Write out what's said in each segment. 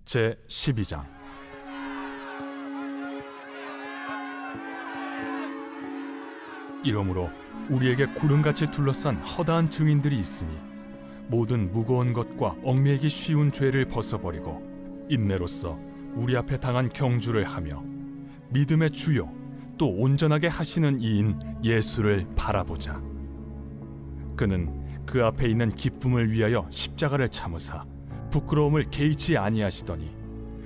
제 12장. 이러므로 우리에게 구름같이 둘러싼 허다한 증인들이 있으니 모든 무거운 것과 얽매이기 쉬운 죄를 벗어버리고 인내로써 우리 앞에 당한 경주를 하며 믿음의 주요 또 온전하게 하시는 이인 예수를 바라보자. 그는 그 앞에 있는 기쁨을 위하여 십자가를 참으사 부끄러움을 개의치 아니하시더니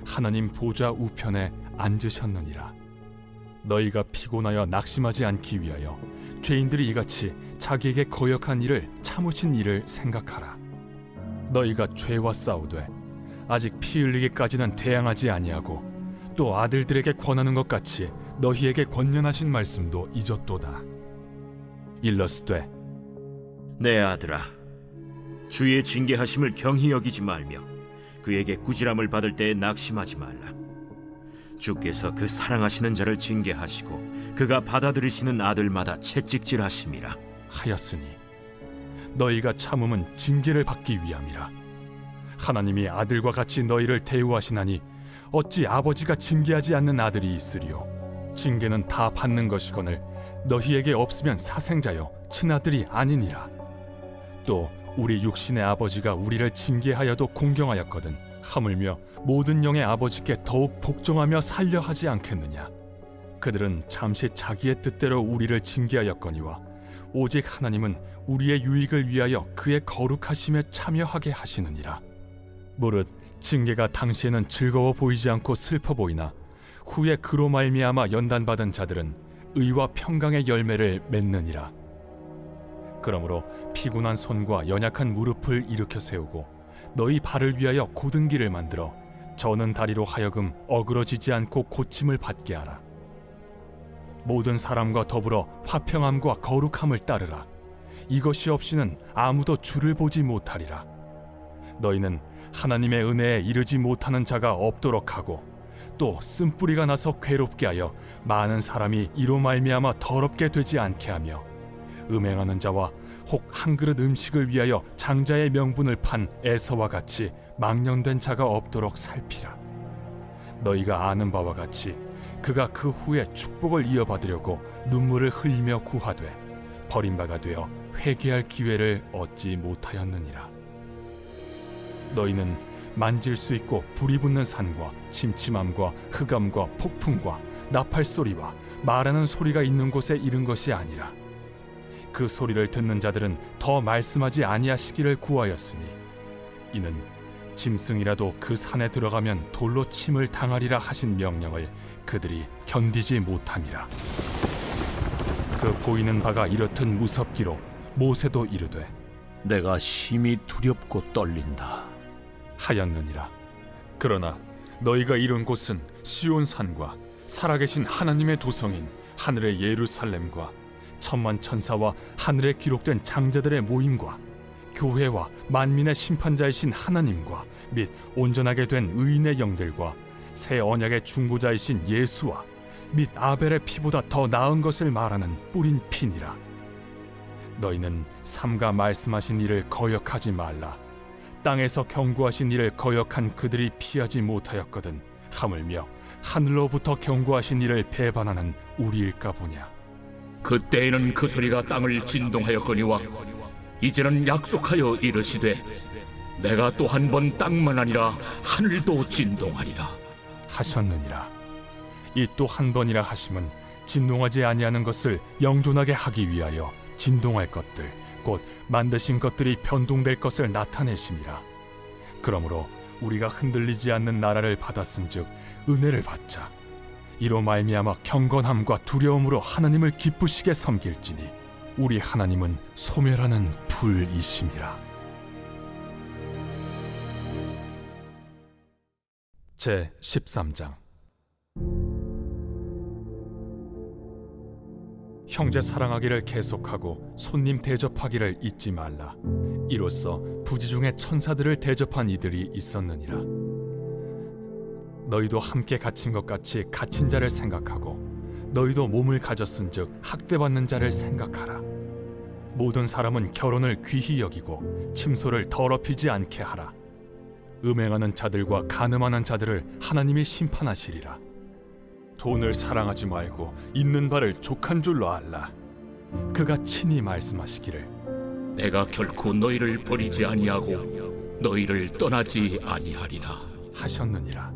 하나님 보좌 우편에 앉으셨느니라. 너희가 피곤하여 낙심하지 않기 위하여 죄인들이 이같이 자기에게 거역한 일을 참으신 일을 생각하라. 너희가 죄와 싸우되 아직 피 흘리기까지는 대항하지 아니하고 또 아들들에게 권하는 것 같이 너희에게 권면하신 말씀도 잊었도다. 일러스되 내 아들아, 주의 징계하심을 경히 여기지 말며 그에게 꾸지람을 받을 때에 낙심하지 말라. 주께서 그 사랑하시는 자를 징계하시고 그가 받아들이시는 아들마다 채찍질하심이라 하였으니 너희가 참음은 징계를 받기 위함이라. 하나님이 아들과 같이 너희를 대우하시나니 어찌 아버지가 징계하지 않는 아들이 있으리요. 징계는 다 받는 것이거늘 너희에게 없으면 사생자여 친아들이 아니니라. 또 우리 육신의 아버지가 우리를 징계하여도 공경하였거든 하물며 모든 영의 아버지께 더욱 복종하며 살려 하지 않겠느냐. 그들은 잠시 자기의 뜻대로 우리를 징계하였거니와 오직 하나님은 우리의 유익을 위하여 그의 거룩하심에 참여하게 하시느니라. 무릇 징계가 당시에는 즐거워 보이지 않고 슬퍼 보이나 후에 그로 말미암아 연단받은 자들은 의와 평강의 열매를 맺느니라. 그러므로 피곤한 손과 연약한 무릎을 일으켜 세우고 너희 발을 위하여 곧은 길을 만들어 저는 다리로 하여금 어그러지지 않고 고침을 받게 하라. 모든 사람과 더불어 화평함과 거룩함을 따르라. 이것이 없이는 아무도 주를 보지 못하리라. 너희는 하나님의 은혜에 이르지 못하는 자가 없도록 하고 또 쓴뿌리가 나서 괴롭게 하여 많은 사람이 이로 말미암아 더럽게 되지 않게 하며 음행하는 자와 혹 한 그릇 음식을 위하여 장자의 명분을 판 에서와 같이 망령된 자가 없도록 살피라. 너희가 아는 바와 같이 그가 그 후에 축복을 이어받으려고 눈물을 흘리며 구하되 버림바가 되어 회개할 기회를 얻지 못하였느니라. 너희는 만질 수 있고 불이 붙는 산과 침침함과 흑암과 폭풍과 나팔 소리와 말하는 소리가 있는 곳에 이른 것이 아니라 그 소리를 듣는 자들은 더 말씀하지 아니하시기를 구하였으니 이는 짐승이라도 그 산에 들어가면 돌로 침을 당하리라 하신 명령을 그들이 견디지 못함이라. 그 보이는 바가 이렇듯 무섭기로 모세도 이르되 내가 심히 두렵고 떨린다 하였느니라. 그러나 너희가 이룬 곳은 시온 산과 살아계신 하나님의 도성인 하늘의 예루살렘과 천만 천사와 하늘에 기록된 장자들의 모임과 교회와 만민의 심판자이신 하나님과 및 온전하게 된 의인의 영들과 새 언약의 중보자이신 예수와 및 아벨의 피보다 더 나은 것을 말하는 뿌린 피니라. 너희는 삼가 말씀하신 일을 거역하지 말라. 땅에서 경고하신 일을 거역한 그들이 피하지 못하였거든 하물며 하늘로부터 경고하신 일을 배반하는 우리일까 보냐. 그때에는 그 소리가 땅을 진동하였거니와 이제는 약속하여 이르시되 내가 또 한 번 땅만 아니라 하늘도 진동하리라 하셨느니라. 이 또 한 번이라 하심은 진동하지 아니하는 것을 영존하게 하기 위하여 진동할 것들 곧 만드신 것들이 변동될 것을 나타내심이라. 그러므로 우리가 흔들리지 않는 나라를 받았은즉 은혜를 받자. 이로 말미암아 경건함과 두려움으로 하나님을 기쁘시게 섬길지니 우리 하나님은 소멸하는 불이심이라. 제 13장. 형제 사랑하기를 계속하고 손님 대접하기를 잊지 말라. 이로써 부지 중에 천사들을 대접한 이들이 있었느니라. 너희도 함께 갇힌 것 같이 갇힌 자를 생각하고 너희도 몸을 가졌은즉 학대받는 자를 생각하라. 모든 사람은 결혼을 귀히 여기고 침소를 더럽히지 않게 하라. 음행하는 자들과 간음하는 자들을 하나님이 심판하시리라. 돈을 사랑하지 말고 있는 바를 족한 줄로 알라. 그가 친히 말씀하시기를 내가 결코 너희를 버리지 아니하고 너희를 떠나지 아니하리라. 하셨느니라.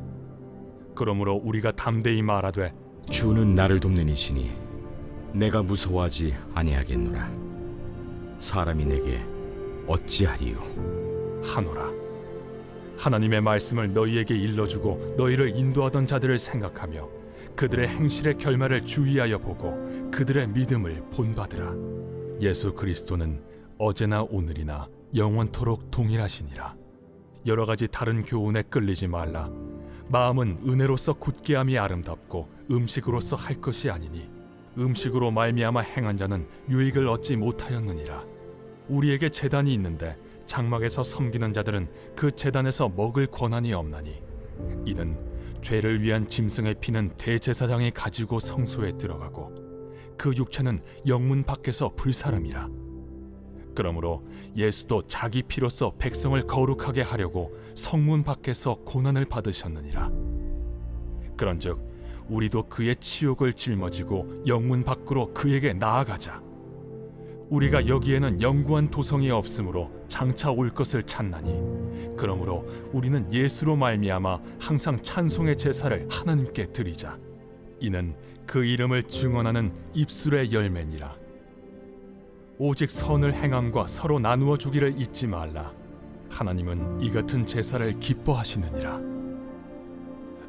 그러므로 우리가 담대히 말하되 주는 나를 돕는 이시니 내가 무서워하지 아니하겠노라. 사람이 내게 어찌하리요? 하노라. 하나님의 말씀을 너희에게 일러주고 너희를 인도하던 자들을 생각하며 그들의 행실의 결말을 주의하여 보고 그들의 믿음을 본받으라. 예수 그리스도는 어제나 오늘이나 영원토록 동일하시니라. 여러 가지 다른 교훈에 끌리지 말라. 마음은 은혜로서 굳게함이 아름답고 음식으로서 할 것이 아니니 음식으로 말미암아 행한 자는 유익을 얻지 못하였느니라. 우리에게 제단이 있는데 장막에서 섬기는 자들은 그 제단에서 먹을 권한이 없나니 이는 죄를 위한 짐승의 피는 대제사장이 가지고 성소에 들어가고 그 육체는 영문 밖에서 불사름이라. 그러므로 예수도 자기 피로써 백성을 거룩하게 하려고 성문 밖에서 고난을 받으셨느니라. 그런즉 우리도 그의 치욕을 짊어지고 영문 밖으로 그에게 나아가자. 우리가 여기에는 영구한 도성이 없으므로 장차 올 것을 찾나니 그러므로 우리는 예수로 말미암아 항상 찬송의 제사를 하나님께 드리자. 이는 그 이름을 증언하는 입술의 열매니라. 오직 선을 행함과 서로 나누어 주기를 잊지 말라. 하나님은 이 같은 제사를 기뻐하시느니라.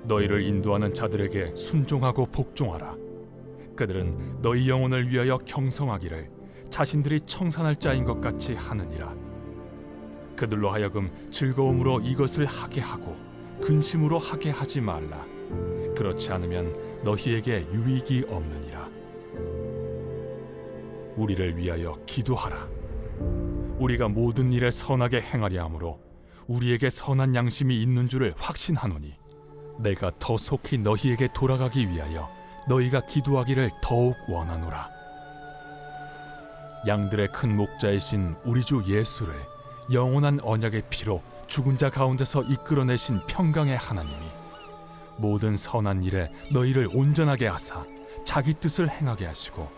너희를 인도하는 자들에게 순종하고 복종하라. 그들은 너희 영혼을 위하여 경성하기를 자신들이 청산할 자인 것 같이 하느니라. 그들로 하여금 즐거움으로 이것을 하게 하고 근심으로 하게 하지 말라. 그렇지 않으면 너희에게 유익이 없느니라. 우리를 위하여 기도하라. 우리가 모든 일에 선하게 행하려 하므로 우리에게 선한 양심이 있는 줄을 확신하노니 내가 더 속히 너희에게 돌아가기 위하여 너희가 기도하기를 더욱 원하노라. 양들의 큰 목자이신 우리 주 예수를 영원한 언약의 피로 죽은 자 가운데서 이끌어내신 평강의 하나님이 모든 선한 일에 너희를 온전하게 하사 자기 뜻을 행하게 하시고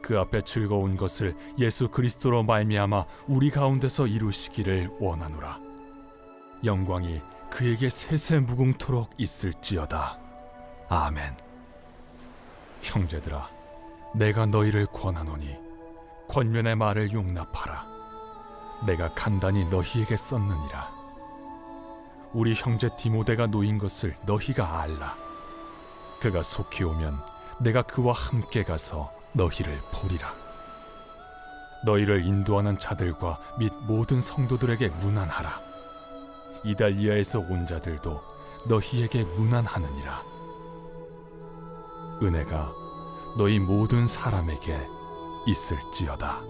그 앞에 즐거운 것을 예수 그리스도로 말미암아 우리 가운데서 이루시기를 원하노라. 영광이 그에게 세세무궁토록 있을지어다. 아멘. 형제들아, 내가 너희를 권하노니 권면의 말을 용납하라. 내가 간단히 너희에게 썼느니라. 우리 형제 디모데가 놓인 것을 너희가 알라. 그가 속히 오면 내가 그와 함께 가서 너희를 보리라. 너희를 인도하는 자들과 및 모든 성도들에게 문안하라. 이달리아에서 온 자들도 너희에게 문안하느니라. 은혜가 너희 모든 사람에게 있을지어다.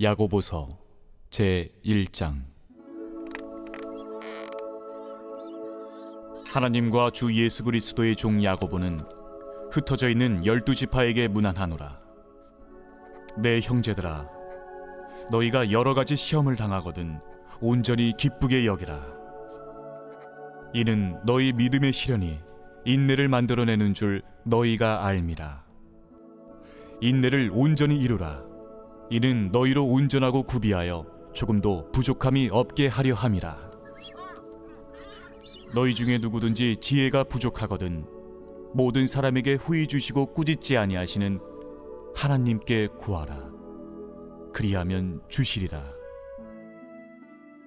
야고보서 제1장. 하나님과 주 예수 그리스도의 종 야고보는 흩어져 있는 12지파에게 문안하노라. 내 형제들아, 너희가 여러 가지 시험을 당하거든 온전히 기쁘게 여기라. 이는 너희 믿음의 시련이 인내를 만들어내는 줄 너희가 알미라. 인내를 온전히 이루라. 이는 너희로 온전하고 구비하여 조금도 부족함이 없게 하려 함이라. 너희 중에 누구든지 지혜가 부족하거든 모든 사람에게 후히 주시고 꾸짖지 아니하시는 하나님께 구하라. 그리하면 주시리라.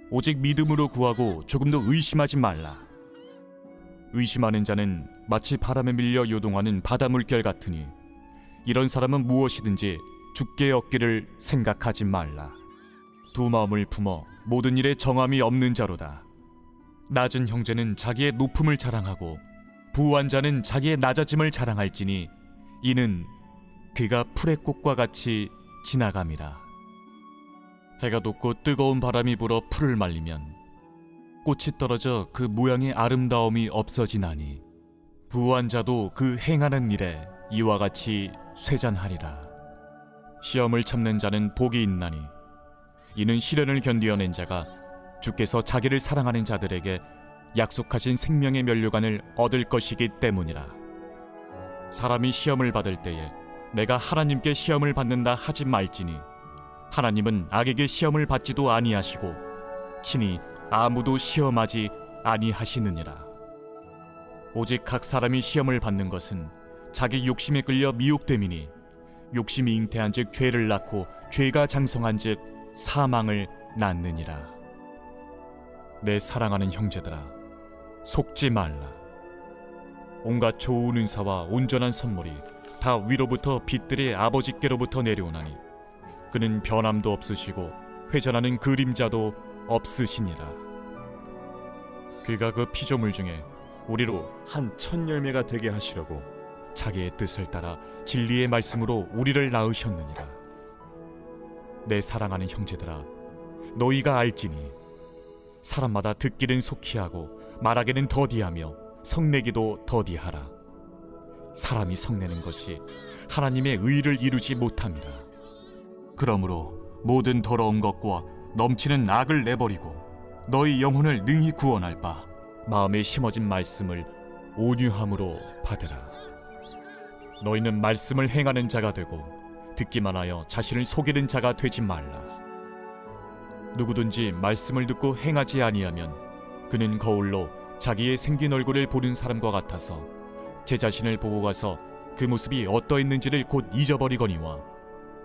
오직 믿음으로 구하고 조금도 의심하지 말라. 의심하는 자는 마치 바람에 밀려 요동하는 바다 물결 같으니 이런 사람은 무엇이든지 죽게 얻기를 생각하지 말라. 두 마음을 품어 모든 일에 정함이 없는 자로다. 낮은 형제는 자기의 높음을 자랑하고 부한 자는 자기의 낮아짐을 자랑할지니 이는 그가 풀의 꽃과 같이 지나감이라. 해가 돋고 뜨거운 바람이 불어 풀을 말리면 꽃이 떨어져 그 모양의 아름다움이 없어지나니 부한 자도 그 행하는 일에 이와 같이 쇠잔하리라. 시험을 참는 자는 복이 있나니 이는 시련을 견디어낸 자가 주께서 자기를 사랑하는 자들에게 약속하신 생명의 면류관을 얻을 것이기 때문이라. 사람이 시험을 받을 때에 내가 하나님께 시험을 받는다 하지 말지니 하나님은 악에게 시험을 받지도 아니하시고 친히 아무도 시험하지 아니하시느니라. 오직 각 사람이 시험을 받는 것은 자기 욕심에 끌려 미혹됨이니 욕심이 잉태한즉 죄를 낳고 죄가 장성한즉 사망을 낳느니라. 내 사랑하는 형제들아, 속지 말라. 온갖 좋은 은사와 온전한 선물이 다 위로부터 빛들의 아버지께로부터 내려오나니 그는 변함도 없으시고 회전하는 그림자도 없으시니라. 그가 그 피조물 중에 우리로 한 첫 열매가 되게 하시려고 자기의 뜻을 따라 진리의 말씀으로 우리를 낳으셨느니라. 내 사랑하는 형제들아, 너희가 알지니 사람마다 듣기는 속히 하고 말하기는 더디하며 성내기도 더디하라. 사람이 성내는 것이 하나님의 의를 이루지 못함이라. 그러므로 모든 더러운 것과 넘치는 악을 내버리고 너희 영혼을 능히 구원할 바 마음에 심어진 말씀을 온유함으로 받으라. 너희는 말씀을 행하는 자가 되고 듣기만 하여 자신을 속이는 자가 되지 말라. 누구든지 말씀을 듣고 행하지 아니하면 그는 거울로 자기의 생긴 얼굴을 보는 사람과 같아서 제 자신을 보고 가서 그 모습이 어떠했는지를 곧 잊어버리거니와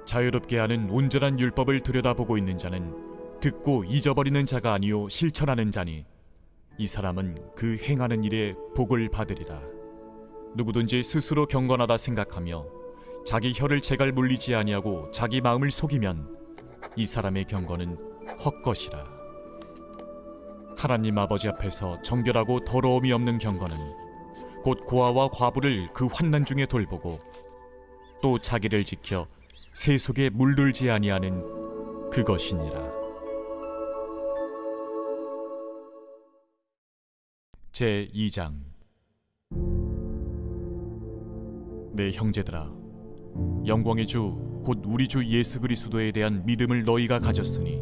자유롭게 하는 온전한 율법을 들여다보고 있는 자는 듣고 잊어버리는 자가 아니요 실천하는 자니 이 사람은 그 행하는 일에 복을 받으리라. 누구든지 스스로 경건하다 생각하며 자기 혀를 제갈 물리지 아니하고 자기 마음을 속이면 이 사람의 경건은 헛것이라. 하나님 아버지 앞에서 정결하고 더러움이 없는 경건은 곧 고아와 과부를 그 환난 중에 돌보고 또 자기를 지켜 새 속에 물들지 아니하는 그것이니라. 제 2장. 내 형제들아, 영광의 주 곧 우리 주 예수 그리스도에 대한 믿음을 너희가 가졌으니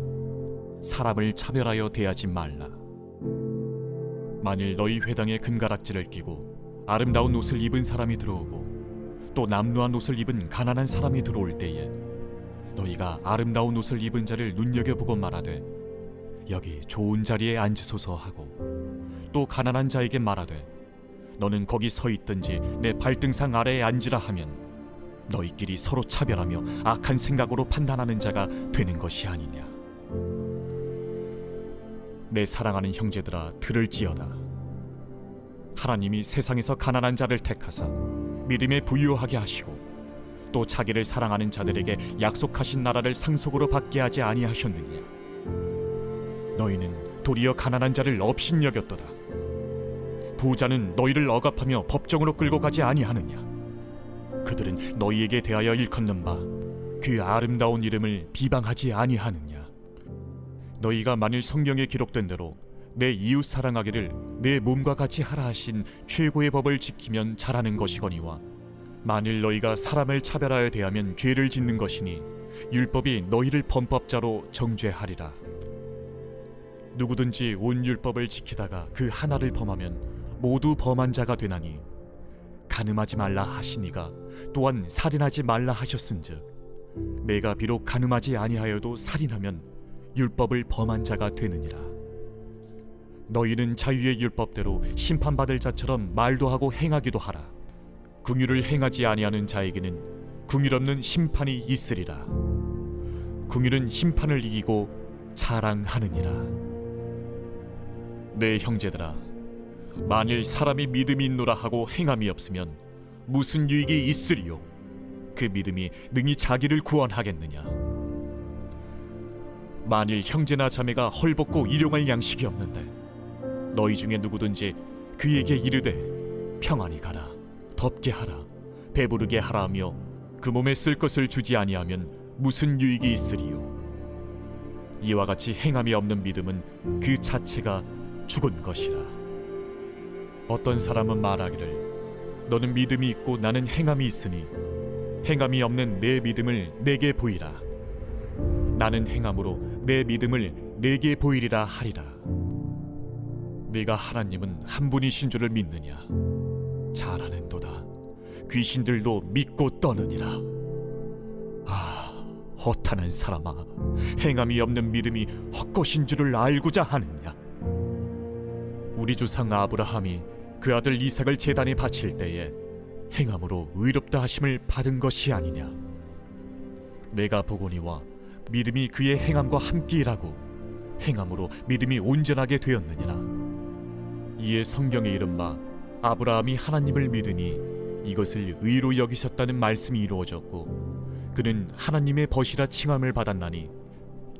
사람을 차별하여 대하지 말라. 만일 너희 회당에 금가락지를 끼고 아름다운 옷을 입은 사람이 들어오고 또 남루한 옷을 입은 가난한 사람이 들어올 때에 너희가 아름다운 옷을 입은 자를 눈여겨보고 말하되 여기 좋은 자리에 앉으소서 하고 또 가난한 자에게 말하되 너는 거기 서 있든지 내 발등상 아래에 앉으라 하면 너희끼리 서로 차별하며 악한 생각으로 판단하는 자가 되는 것이 아니냐. 내 사랑하는 형제들아, 들을지어다. 하나님이 세상에서 가난한 자를 택하사 믿음에 부유하게 하시고 또 자기를 사랑하는 자들에게 약속하신 나라를 상속으로 받게 하지 아니하셨느냐. 너희는 도리어 가난한 자를 업신여겼도다. 부자는 너희를 억압하며 법정으로 끌고 가지 아니하느냐. 그들은 너희에게 대하여 일컫는 바 그 아름다운 이름을 비방하지 아니하느냐. 너희가 만일 성경에 기록된 대로 내 이웃 사랑하기를 내 몸과 같이 하라 하신 최고의 법을 지키면 잘하는 것이거니와 만일 너희가 사람을 차별하여 대하면 죄를 짓는 것이니 율법이 너희를 범법자로 정죄하리라. 누구든지 온 율법을 지키다가 그 하나를 범하면 모두 범한 자가 되나니 간음하지 말라 하시니가 또한 살인하지 말라 하셨은즉 내가 비록 간음하지 아니하여도 살인하면 율법을 범한 자가 되느니라. 너희는 자유의 율법대로 심판받을 자처럼 말도 하고 행하기도 하라. 긍휼을 행하지 아니하는 자에게는 긍휼 없는 심판이 있으리라. 긍휼은 심판을 이기고 자랑하느니라. 내 형제들아, 만일 사람이 믿음이 있노라 하고 행함이 없으면 무슨 유익이 있으리요? 그 믿음이 능히 자기를 구원하겠느냐? 만일 형제나 자매가 헐벗고 일용할 양식이 없는데 너희 중에 누구든지 그에게 이르되 평안히 가라, 덥게 하라, 배부르게 하라 하며 그 몸에 쓸 것을 주지 아니하면 무슨 유익이 있으리요? 이와 같이 행함이 없는 믿음은 그 자체가 죽은 것이라. 어떤 사람은 말하기를 너는 믿음이 있고 나는 행함이 있으니 행함이 없는 내 믿음을 내게 보이라. 나는 행함으로 내 믿음을 내게 보이리라 하리라. 네가 하나님은 한 분이신 줄을 믿느냐? 잘하는도다. 귀신들도 믿고 떠느니라. 아, 허탄한 사람아, 행함이 없는 믿음이 헛것인 줄을 알고자 하느냐? 우리 조상 아브라함이 그 아들 이삭을 제단에 바칠 때에 행함으로 의롭다 하심을 받은 것이 아니냐? 내가 보거니와 믿음이 그의 행함과 함께 일하고 행함으로 믿음이 온전하게 되었느니라. 이에 성경에 이른 바 아브라함이 하나님을 믿으니 이것을 의로 여기셨다는 말씀이 이루어졌고 그는 하나님의 벗이라 칭함을 받았나니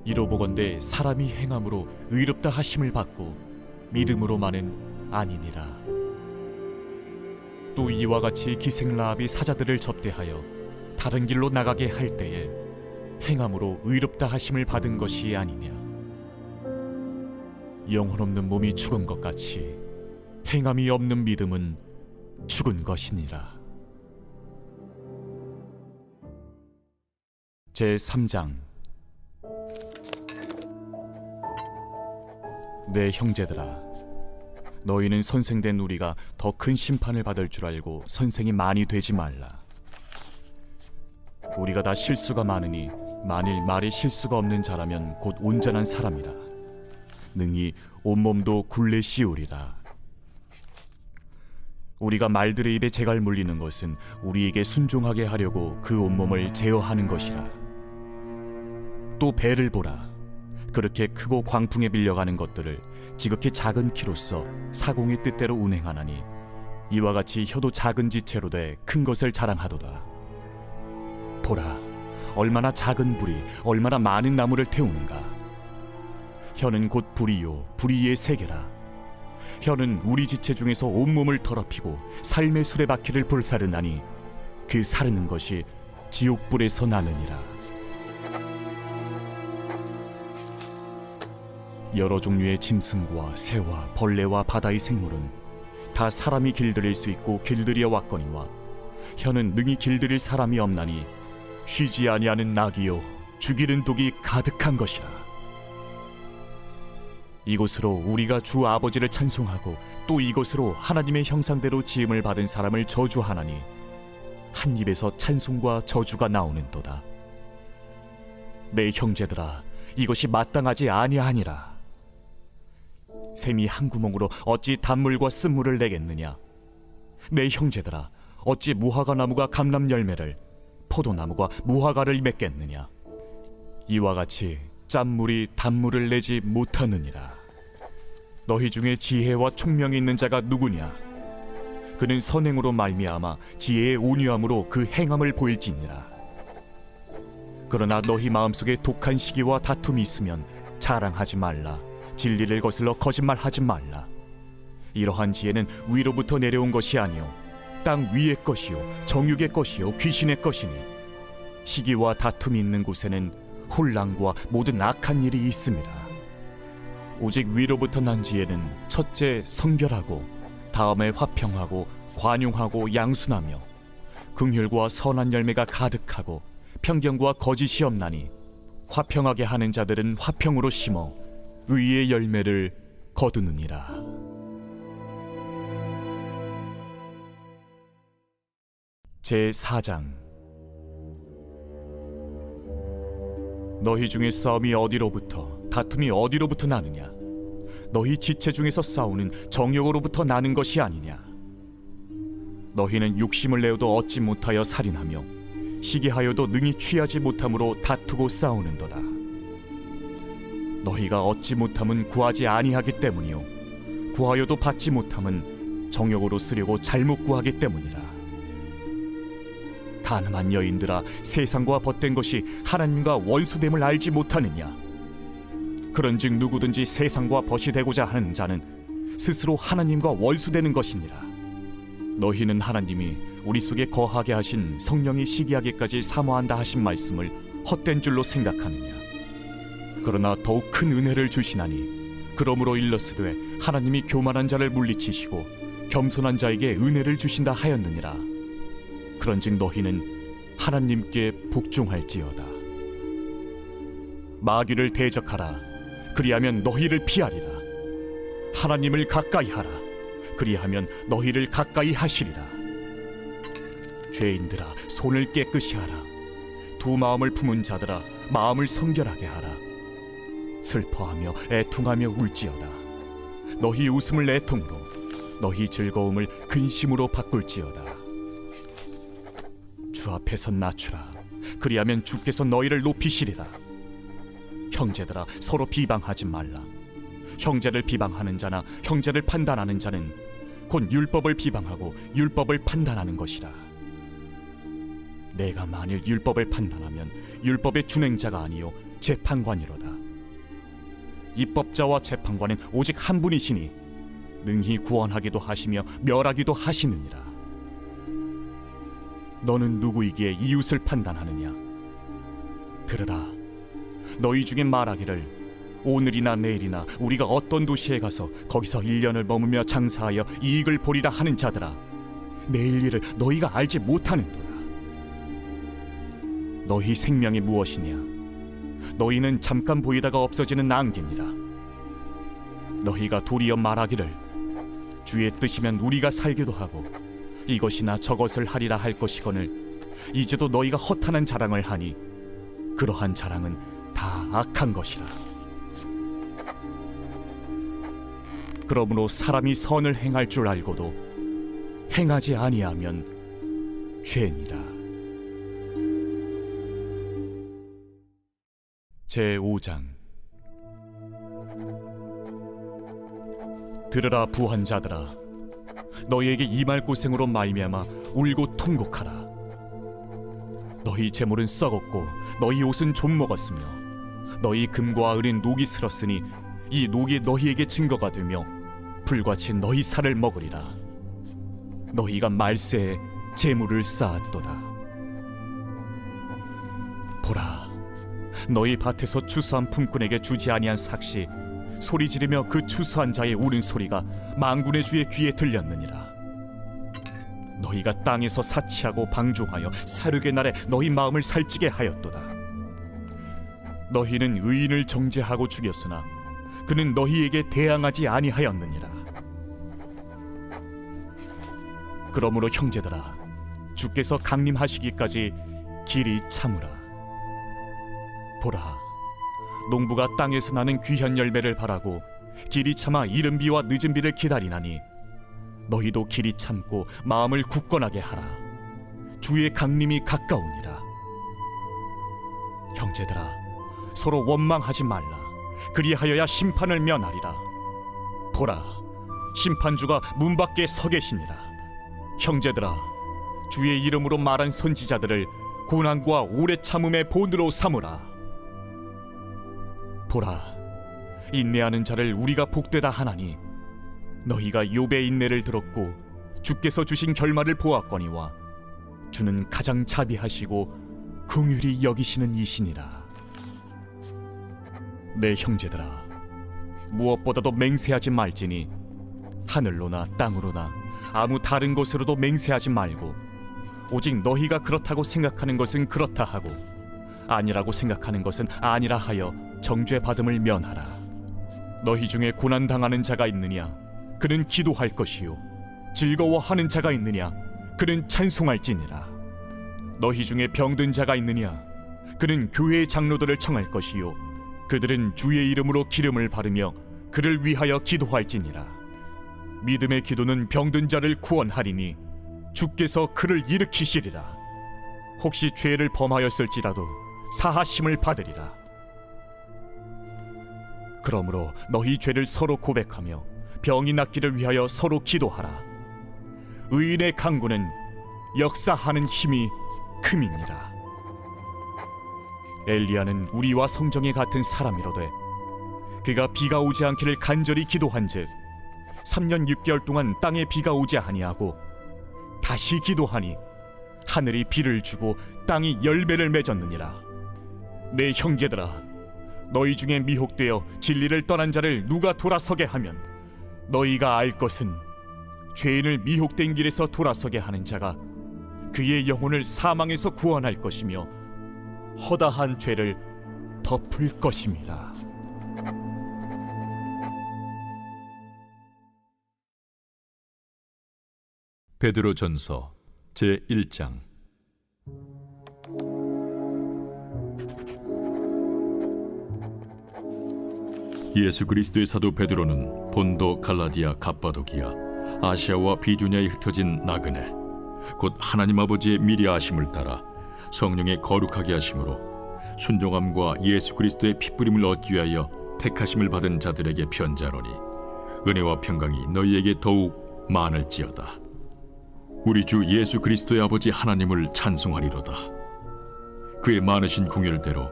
이로 보건대 사람이 행함으로 의롭다 하심을 받고 믿음으로만은 아니니라. 또 이와 같이 기생라합이 사자들을 접대하여 다른 길로 나가게 할 때에 행함으로 의롭다 하심을 받은 것이 아니냐. 영혼 없는 몸이 죽은 것 같이 행함이 없는 믿음은 죽은 것이니라. 제3장. 내 형제들아, 너희는 선생된 우리가 더 큰 심판을 받을 줄 알고 선생이 많이 되지 말라. 우리가 다 실수가 많으니 만일 말에 실수가 없는 자라면 곧 온전한 사람이라. 능히 온몸도 굴레 씌우리라. 우리가 말들의 입에 재갈 물리는 것은 우리에게 순종하게 하려고 그 온몸을 제어하는 것이라. 또 배를 보라. 그렇게 크고 광풍에 밀려가는 것들을 지극히 작은 키로써 사공의 뜻대로 운행하나니 이와 같이 혀도 작은 지체로 돼 큰 것을 자랑하도다. 보라, 얼마나 작은 불이 얼마나 많은 나무를 태우는가. 혀는 곧 불이요 불이의 세계라. 혀는 우리 지체 중에서 온몸을 더럽히고 삶의 수레바퀴를 불사르나니 그 사르는 것이 지옥불에서 나느니라. 여러 종류의 짐승과 새와 벌레와 바다의 생물은 다 사람이 길들일 수 있고 길들여 왔거니와 혀는 능히 길들일 사람이 없나니 쉬지 아니하는 낙이요 죽이는 독이 가득한 것이라. 이곳으로 우리가 주 아버지를 찬송하고 또 이곳으로 하나님의 형상대로 지음을 받은 사람을 저주하나니 한 입에서 찬송과 저주가 나오는도다. 내 형제들아, 이것이 마땅하지 아니하니라. 샘이 한 구멍으로 어찌 단물과 쓴물을 내겠느냐? 내 형제들아, 어찌 무화과 나무가 감람 열매를 포도나무가 무화과를 맺겠느냐? 이와 같이 짠물이 단물을 내지 못하느니라. 너희 중에 지혜와 총명이 있는 자가 누구냐? 그는 선행으로 말미암아 지혜의 온유함으로 그 행함을 보일지니라. 그러나 너희 마음속에 독한 시기와 다툼이 있으면 자랑하지 말라. 진리를 거슬러 거짓말하지 말라. 이러한 지혜는 위로부터 내려온 것이 아니요 땅 위의 것이요 정육의 것이요 귀신의 것이니 시기와 다툼이 있는 곳에는 혼란과 모든 악한 일이 있습니다. 오직 위로부터 난 지혜는 첫째 성결하고 다음에 화평하고 관용하고 양순하며 긍휼과 선한 열매가 가득하고 편견과 거짓이 없나니 화평하게 하는 자들은 화평으로 심어 의의 열매를 거두느니라. 제4장. 너희 중에 싸움이 어디로부터 다툼이 어디로부터 나느냐? 너희 지체 중에서 싸우는 정욕으로부터 나는 것이 아니냐? 너희는 욕심을 내어도 얻지 못하여 살인하며 시기하여도 능히 취하지 못함으로 다투고 싸우는도다. 너희가 얻지 못함은 구하지 아니하기 때문이요 구하여도 받지 못함은 정욕으로 쓰려고 잘못 구하기 때문이라. 가늠한 여인들아, 세상과 벗된 것이 하나님과 원수됨을 알지 못하느냐? 그런즉 누구든지 세상과 벗이 되고자 하는 자는 스스로 하나님과 원수되는 것이니라. 너희는 하나님이 우리 속에 거하게 하신 성령이 시기하기까지 사모한다 하신 말씀을 헛된 줄로 생각하느냐? 그러나 더욱 큰 은혜를 주시나니 그러므로 일렀으되 하나님이 교만한 자를 물리치시고 겸손한 자에게 은혜를 주신다 하였느니라. 그런즉 너희는 하나님께 복종할지어다. 마귀를 대적하라. 그리하면 너희를 피하리라. 하나님을 가까이 하라. 그리하면 너희를 가까이 하시리라. 죄인들아, 손을 깨끗이 하라. 두 마음을 품은 자들아, 마음을 성결하게 하라. 슬퍼하며 애통하며 울지어다. 너희 웃음을 애통으로, 너희 즐거움을 근심으로 바꿀지어다. 주 앞에서 낮추라. 그리하면 주께서 너희를 높이시리라. 형제들아, 서로 비방하지 말라. 형제를 비방하는 자나 형제를 판단하는 자는 곧 율법을 비방하고 율법을 판단하는 것이라. 내가 만일 율법을 판단하면 율법의 준행자가 아니요 재판관이로다. 입법자와 재판관은 오직 한 분이시니 능히 구원하기도 하시며 멸하기도 하시느니라. 너는 누구이기에 이웃을 판단하느냐? 들으라. 너희 중에 말하기를 오늘이나 내일이나 우리가 어떤 도시에 가서 거기서 1년을 머무며 장사하여 이익을 보리라 하는 자들아, 내일 일을 너희가 알지 못하는도다. 너희 생명이 무엇이냐? 너희는 잠깐 보이다가 없어지는 안개니라. 너희가 도리어 말하기를 주의 뜻이면 우리가 살기도 하고 이것이나 저것을 하리라 할 것이거늘 이제도 너희가 허탄한 자랑을 하니 그러한 자랑은 다 악한 것이라. 그러므로 사람이 선을 행할 줄 알고도 행하지 아니하면 죄니라. 제5장. 들으라 부한 자들아, 너희에게 임할 고생으로 말미암아 울고 통곡하라. 너희 재물은 썩었고 너희 옷은 좀 먹었으며 너희 금과 은은 녹이 슬었으니 이 녹이 너희에게 증거가 되며 불같이 너희 살을 먹으리라. 너희가 말세에 재물을 쌓았도다. 보라, 너희 밭에서 추수한 품꾼에게 주지 아니한 삭시 소리 지르며 그 추수한 자의 우는 소리가 만군의 주의 귀에 들렸느니라. 너희가 땅에서 사치하고 방종하여 사륙의 날에 너희 마음을 살찌게 하였도다. 너희는 의인을 정죄하고 죽였으나 그는 너희에게 대항하지 아니하였느니라. 그러므로 형제들아, 주께서 강림하시기까지 길이 참으라. 보라, 농부가 땅에서 나는 귀한 열매를 바라고 길이 참아 이른 비와 늦은 비를 기다리나니 너희도 길이 참고 마음을 굳건하게 하라. 주의 강림이 가까우니라. 형제들아, 서로 원망하지 말라. 그리하여야 심판을 면하리라. 보라, 심판주가 문 밖에 서 계시니라. 형제들아, 주의 이름으로 말한 선지자들을 고난과 오래 참음의 본으로 삼으라. 보라, 인내하는 자를 우리가 복되다 하나니 너희가 욥의 인내를 들었고 주께서 주신 결말을 보았거니와 주는 가장 자비하시고 긍휼히 여기시는 이시니라. 내 형제들아, 무엇보다도 맹세하지 말지니 하늘로나 땅으로나 아무 다른 곳으로도 맹세하지 말고 오직 너희가 그렇다고 생각하는 것은 그렇다 하고 아니라고 생각하는 것은 아니라 하여 정죄받음을 면하라. 너희 중에 고난당하는 자가 있느냐? 그는 기도할 것이요 즐거워하는 자가 있느냐? 그는 찬송할지니라. 너희 중에 병든 자가 있느냐? 그는 교회의 장로들을 청할 것이요 그들은 주의 이름으로 기름을 바르며 그를 위하여 기도할지니라. 믿음의 기도는 병든 자를 구원하리니 주께서 그를 일으키시리라. 혹시 죄를 범하였을지라도 사하심을 받으리라. 그러므로 너희 죄를 서로 고백하며 병이 낫기를 위하여 서로 기도하라. 의인의 강구는 역사하는 힘이 큼이니라. 엘리야는 우리와 성정이 같은 사람이로되 그가 비가 오지 않기를 간절히 기도한즉 3년 6개월 동안 땅에 비가 오지 아니하고 다시 기도하니 하늘이 비를 주고 땅이 열매를 맺었느니라. 내 형제들아, 너희 중에 미혹되어 진리를 떠난 자를 누가 돌아서게 하면 너희가 알 것은 죄인을 미혹된 길에서 돌아서게 하는 자가 그의 영혼을 사망에서 구원할 것이며 허다한 죄를 덮을 것임이라. 베드로전서 제1장. 예수 그리스도의 사도 베드로는 본도, 갈라디아, 갑바도기아, 아시아와 비두냐에 흩어진 나그네, 곧 하나님 아버지의 미리 아심을 따라 성령의 거룩하게 하심으로 순종함과 예수 그리스도의 핏부림을 얻기 위하여 택하심을 받은 자들에게 편지하노니, 은혜와 평강이 너희에게 더욱 많을지어다. 우리 주 예수 그리스도의 아버지 하나님을 찬송하리로다. 그의 많으신 궁율대로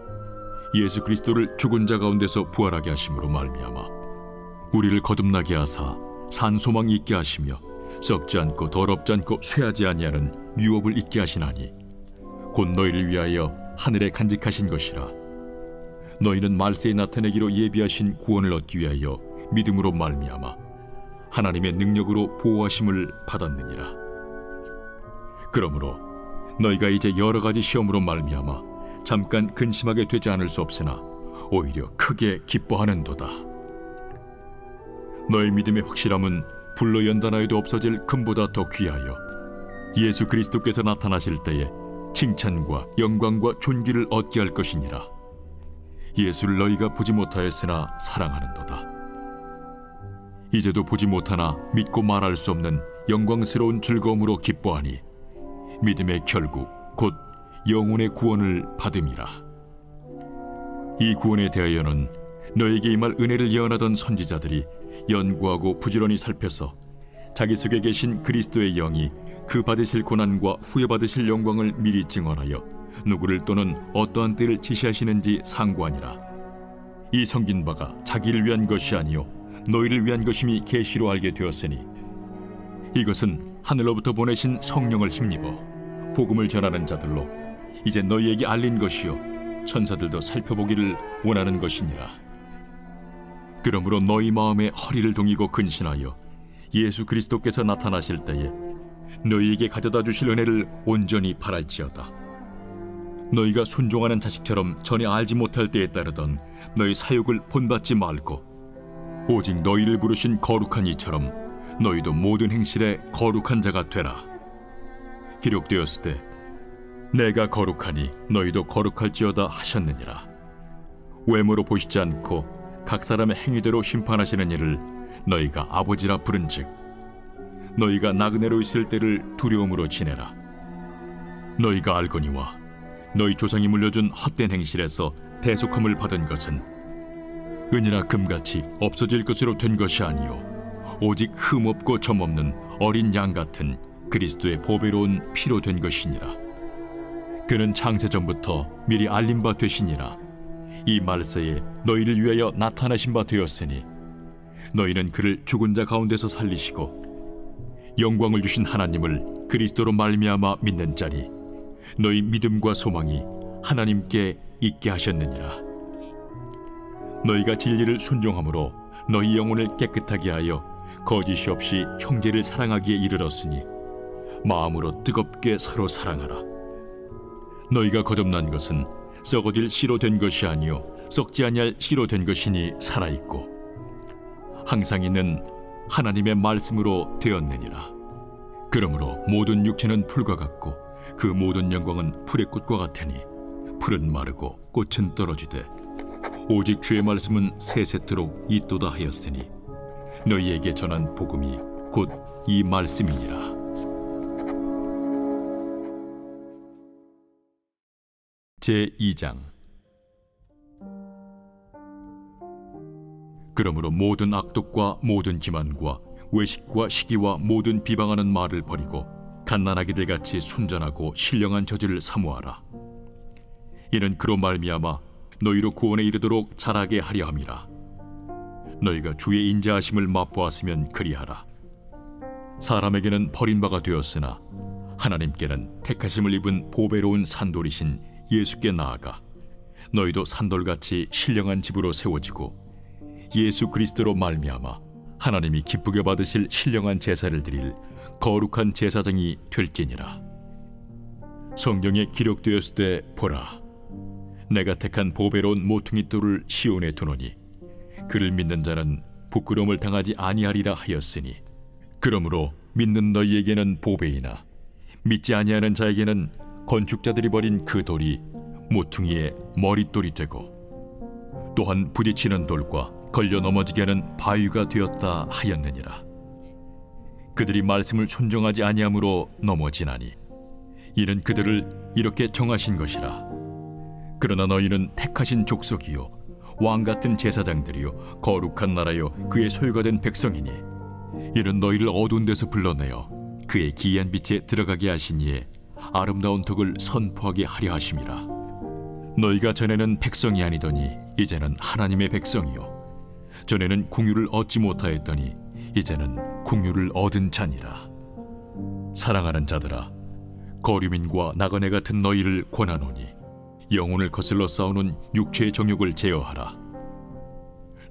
예수 그리스도를 죽은 자 가운데서 부활하게 하심으로 말미암아 우리를 거듭나게 하사 산 소망이 있게 하시며 썩지 않고 더럽지 않고 쇠하지 아니하는 유업을 있게 하시나니, 곧 너희를 위하여 하늘에 간직하신 것이라. 너희는 말세에 나타내기로 예비하신 구원을 얻기 위하여 믿음으로 말미암아 하나님의 능력으로 보호하심을 받았느니라. 그러므로 너희가 이제 여러 가지 시험으로 말미암아 잠깐 근심하게 되지 않을 수 없으나 오히려 크게 기뻐하는도다. 너희 믿음의 확실함은 불로 연단하여도 없어질 금보다 더 귀하여 예수 그리스도께서 나타나실 때에 칭찬과 영광과 존귀를 얻게 할 것이니라. 예수를 너희가 보지 못하였으나 사랑하는도다. 이제도 보지 못하나 믿고 말할 수 없는 영광스러운 즐거움으로 기뻐하니 믿음의 결국 곧 영혼의 구원을 받음이라. 이 구원에 대하여는 너에게 임할 은혜를 예언하던 선지자들이 연구하고 부지런히 살펴서 자기 속에 계신 그리스도의 영이 그 받으실 고난과 후에 받으실 영광을 미리 증언하여 누구를 또는 어떠한 때를 지시하시는지 상고하니라. 이 성긴 바가 자기를 위한 것이 아니요 너희를 위한 것임이 계시로 알게 되었으니, 이것은 하늘로부터 보내신 성령을 힘입어 복음을 전하는 자들로 이제 너희에게 알린 것이요 천사들도 살펴보기를 원하는 것이니라. 그러므로 너희 마음에 허리를 동이고 근신하여 예수 그리스도께서 나타나실 때에 너희에게 가져다 주실 은혜를 온전히 바랄지어다. 너희가 순종하는 자식처럼 전에 알지 못할 때에 따르던 너희 사욕을 본받지 말고 오직 너희를 부르신 거룩한 이처럼 너희도 모든 행실에 거룩한 자가 되라. 기록되었으되 내가 거룩하니 너희도 거룩할지어다 하셨느니라. 외모로 보시지 않고 각 사람의 행위대로 심판하시는 이를 너희가 아버지라 부른즉 너희가 나그네로 있을 때를 두려움으로 지내라. 너희가 알거니와 너희 조상이 물려준 헛된 행실에서 대속함을 받은 것은 은이나 금같이 없어질 것으로 된 것이 아니요 오직 흠없고 점없는 어린 양 같은 그리스도의 보배로운 피로 된 것이니라. 그는 창세 전부터 미리 알린 바 되시니라. 이 말세에 너희를 위하여 나타나신 바 되었으니 너희는 그를 죽은 자 가운데서 살리시고 영광을 주신 하나님을 그리스도로 말미암아 믿는 자니 너희 믿음과 소망이 하나님께 있게 하셨느니라. 너희가 진리를 순종함으로 너희 영혼을 깨끗하게 하여 거짓이 없이 형제를 사랑하기에 이르렀으니 마음으로 뜨겁게 서로 사랑하라. 너희가 거듭난 것은 썩어질 씨로 된 것이 아니요 썩지 아니할 씨로 된 것이니 살아있고 항상 있는 하나님의 말씀으로 되었느니라. 그러므로 모든 육체는 풀과 같고 그 모든 영광은 풀의 꽃과 같으니 풀은 마르고 꽃은 떨어지되 오직 주의 말씀은 세세토록 있도다 하였으니 너희에게 전한 복음이 곧 이 말씀이니라. 제2장. 그러므로 모든 악독과 모든 기만과 외식과 시기와 모든 비방하는 말을 버리고 갓난아기들 같이 순전하고 신령한 저주를 사모하라. 이는 그로 말미암아 너희로 구원에 이르도록 자라게 하려 함이라. 너희가 주의 인자하심을 맛보았으면 그리하라. 사람에게는 버림바가 되었으나 하나님께는 택하심을 입은 보배로운 산돌이신 예수께 나아가 너희도 산돌같이 신령한 집으로 세워지고 예수 그리스도로 말미암아 하나님이 기쁘게 받으실 신령한 제사를 드릴 거룩한 제사장이 될지니라. 성경에 기록되었을 때 보라, 내가 택한 보배로운 모퉁이 돌을 시온에 두노니 그를 믿는 자는 부끄러움을 당하지 아니하리라 하였으니, 그러므로 믿는 너희에게는 보배이나 믿지 아니하는 자에게는 건축자들이 버린 그 돌이 모퉁이의 머릿돌이 되고 또한 부딪히는 돌과 걸려 넘어지게 하는 바위가 되었다 하였느니라. 그들이 말씀을 순종하지 아니함으로 넘어지나니 이는 그들을 이렇게 정하신 것이라. 그러나 너희는 택하신 족속이요 왕 같은 제사장들이요 거룩한 나라요 그의 소유가 된 백성이니, 이는 너희를 어두운 데서 불러내어 그의 기이한 빛에 들어가게 하신 이에 아름다운 덕을 선포하게 하려 하심이라. 너희가 전에는 백성이 아니더니 이제는 하나님의 백성이요 전에는 궁유를 얻지 못하였더니 이제는 궁유를 얻은 자니라. 사랑하는 자들아, 거류민과 나그네 같은 너희를 권하노니 영혼을 거슬러 싸우는 육체의 정욕을 제어하라.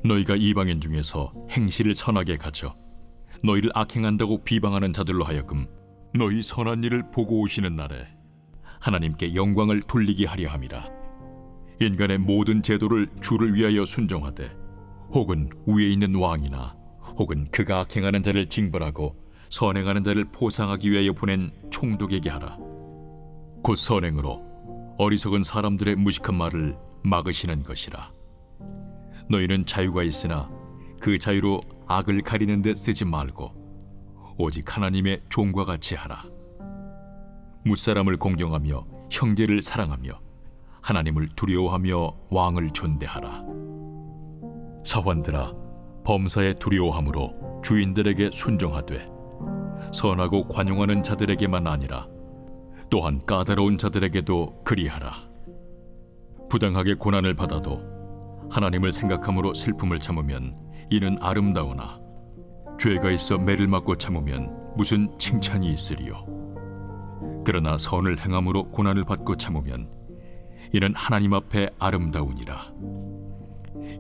너희가 이방인 중에서 행실을 선하게 가져 너희를 악행한다고 비방하는 자들로 하여금 너희 선한 일을 보고 오시는 날에 하나님께 영광을 돌리게 하려 함이라. 인간의 모든 제도를 주를 위하여 순종하되 혹은 위에 있는 왕이나 혹은 그가 악행하는 자를 징벌하고 선행하는 자를 보상하기 위하여 보낸 총독에게 하라. 곧 선행으로 어리석은 사람들의 무식한 말을 막으시는 것이라. 너희는 자유가 있으나 그 자유로 악을 가리는 데 쓰지 말고 오직 하나님의 종과 같이 하라. 무사람을 공경하며 형제를 사랑하며 하나님을 두려워하며 왕을 존대하라. 사환들아, 범사에 두려워함으로 주인들에게 순종하되 선하고 관용하는 자들에게만 아니라 또한 까다로운 자들에게도 그리하라. 부당하게 고난을 받아도 하나님을 생각함으로 슬픔을 참으면 이는 아름다우나 죄가 있어 매를 맞고 참으면 무슨 칭찬이 있으리요. 그러나 선을 행함으로 고난을 받고 참으면 이는 하나님 앞에 아름다우니라.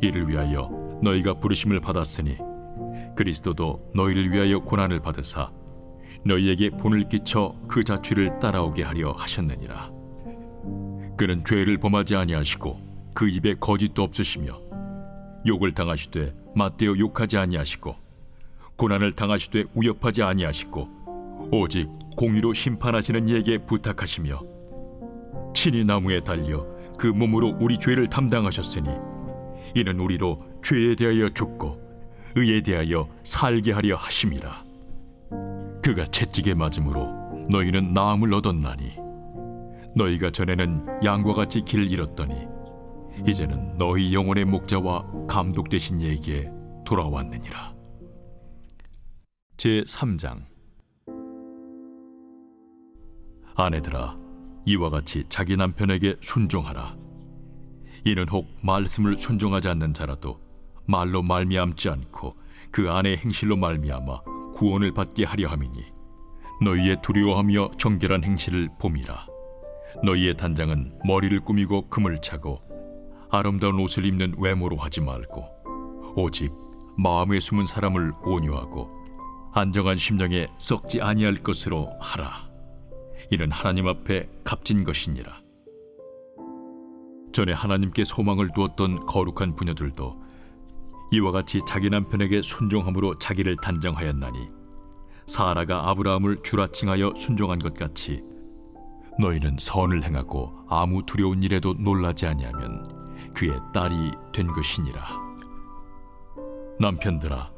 이를 위하여 너희가 부르심을 받았으니 그리스도도 너희를 위하여 고난을 받으사 너희에게 본을 끼쳐 그 자취를 따라오게 하려 하셨느니라. 그는 죄를 범하지 아니하시고 그 입에 거짓도 없으시며 욕을 당하시되 맞대어 욕하지 아니하시고 고난을 당하시되 위협하지 아니하시고 오직 공의로 심판하시는 이에게 부탁하시며 친히 나무에 달려 그 몸으로 우리 죄를 담당하셨으니 이는 우리로 죄에 대하여 죽고 의에 대하여 살게 하려 하심이라. 그가 채찍에 맞음으로 너희는 나음을 얻었나니 너희가 전에는 양과 같이 길을 잃었더니 이제는 너희 영혼의 목자와 감독 되신 이에게 돌아왔느니라. 제3장. 아내들아, 이와 같이 자기 남편에게 순종하라. 이는 혹 말씀을 순종하지 않는 자라도 말로 말미암지 않고 그 아내의 행실로 말미암아 구원을 받게 하려 함이니 너희의 두려워하며 정결한 행실을 봄이라. 너희의 단장은 머리를 꾸미고 금을 차고 아름다운 옷을 입는 외모로 하지 말고 오직 마음에 숨은 사람을 온유하고 안정한 심령에 썩지 아니할 것으로 하라. 이는 하나님 앞에 값진 것이니라. 전에 하나님께 소망을 두었던 거룩한 부녀들도 이와 같이 자기 남편에게 순종함으로 자기를 단정하였나니 사라가 아브라함을 주라 칭하여 순종한 것 같이 너희는 선을 행하고 아무 두려운 일에도 놀라지 아니하면 그의 딸이 된 것이니라. 남편들아,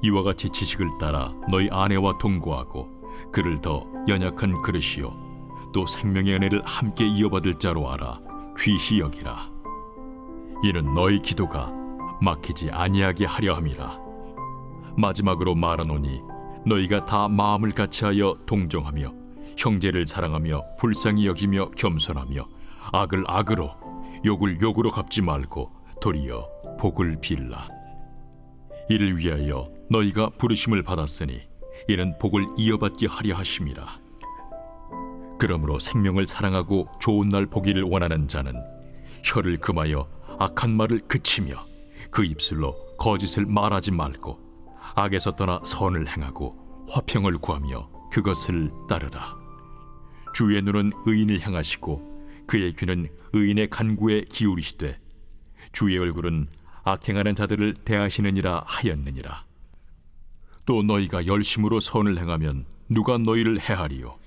이와 같이 지식을 따라 너희 아내와 동거하고 그를 더 연약한 그릇이요 또 생명의 은혜를 함께 이어받을 자로 알아 귀히 여기라. 이는 너희 기도가 막히지 아니하게 하려 함이라. 마지막으로 말하노니 너희가 다 마음을 같이하여 동정하며 형제를 사랑하며 불쌍히 여기며 겸손하며 악을 악으로 욕을 욕으로 갚지 말고 도리어 복을 빌라. 이를 위하여 너희가 부르심을 받았으니 이는 복을 이어받게 하려 하심이라. 그러므로 생명을 사랑하고 좋은 날 보기를 원하는 자는 혀를 금하여 악한 말을 그치며 그 입술로 거짓을 말하지 말고 악에서 떠나 선을 행하고 화평을 구하며 그것을 따르라. 주의 눈은 의인을 향하시고 그의 귀는 의인의 간구에 기울이시되 주의 얼굴은 악행하는 자들을 대하시느니라 하였느니라. 또 너희가 열심으로 선을 행하면 누가 너희를 해하리요?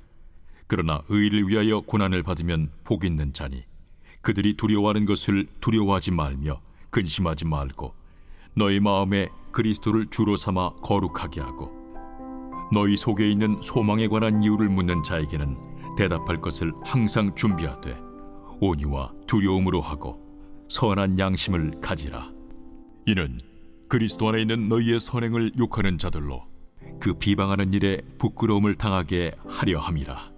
그러나 의를 위하여 고난을 받으면 복 있는 자니 그들이 두려워하는 것을 두려워하지 말며 근심하지 말고 너희 마음에 그리스도를 주로 삼아 거룩하게 하고 너희 속에 있는 소망에 관한 이유를 묻는 자에게는 대답할 것을 항상 준비하되 온유와 두려움으로 하고 선한 양심을 가지라. 이는 그리스도 안에 있는 너희의 선행을 욕하는 자들로 그 비방하는 일에 부끄러움을 당하게 하려 함이라.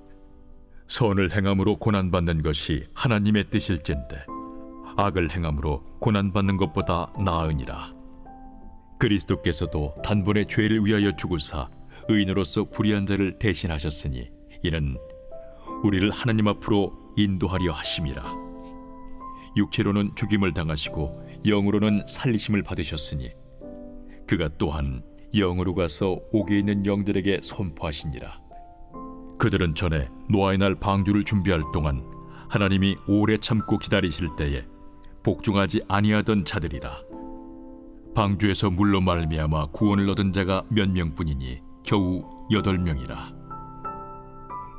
선을 행함으로 고난받는 것이 하나님의 뜻일진데 악을 행함으로 고난받는 것보다 나으니라. 그리스도께서도 단번에 죄를 위하여 죽으사 의인으로서 불의한 자를 대신하셨으니 이는 우리를 하나님 앞으로 인도하려 하심이라. 육체로는 죽임을 당하시고 영으로는 살리심을 받으셨으니 그가 또한 영으로 가서 옥에 있는 영들에게 선포하시니라. 그들은 전에 노아의 날 방주를 준비할 동안 하나님이 오래 참고 기다리실 때에 복종하지 아니하던 자들이라. 방주에서 물로 말미암아 구원을 얻은 자가 몇 명뿐이니 겨우 8명이라.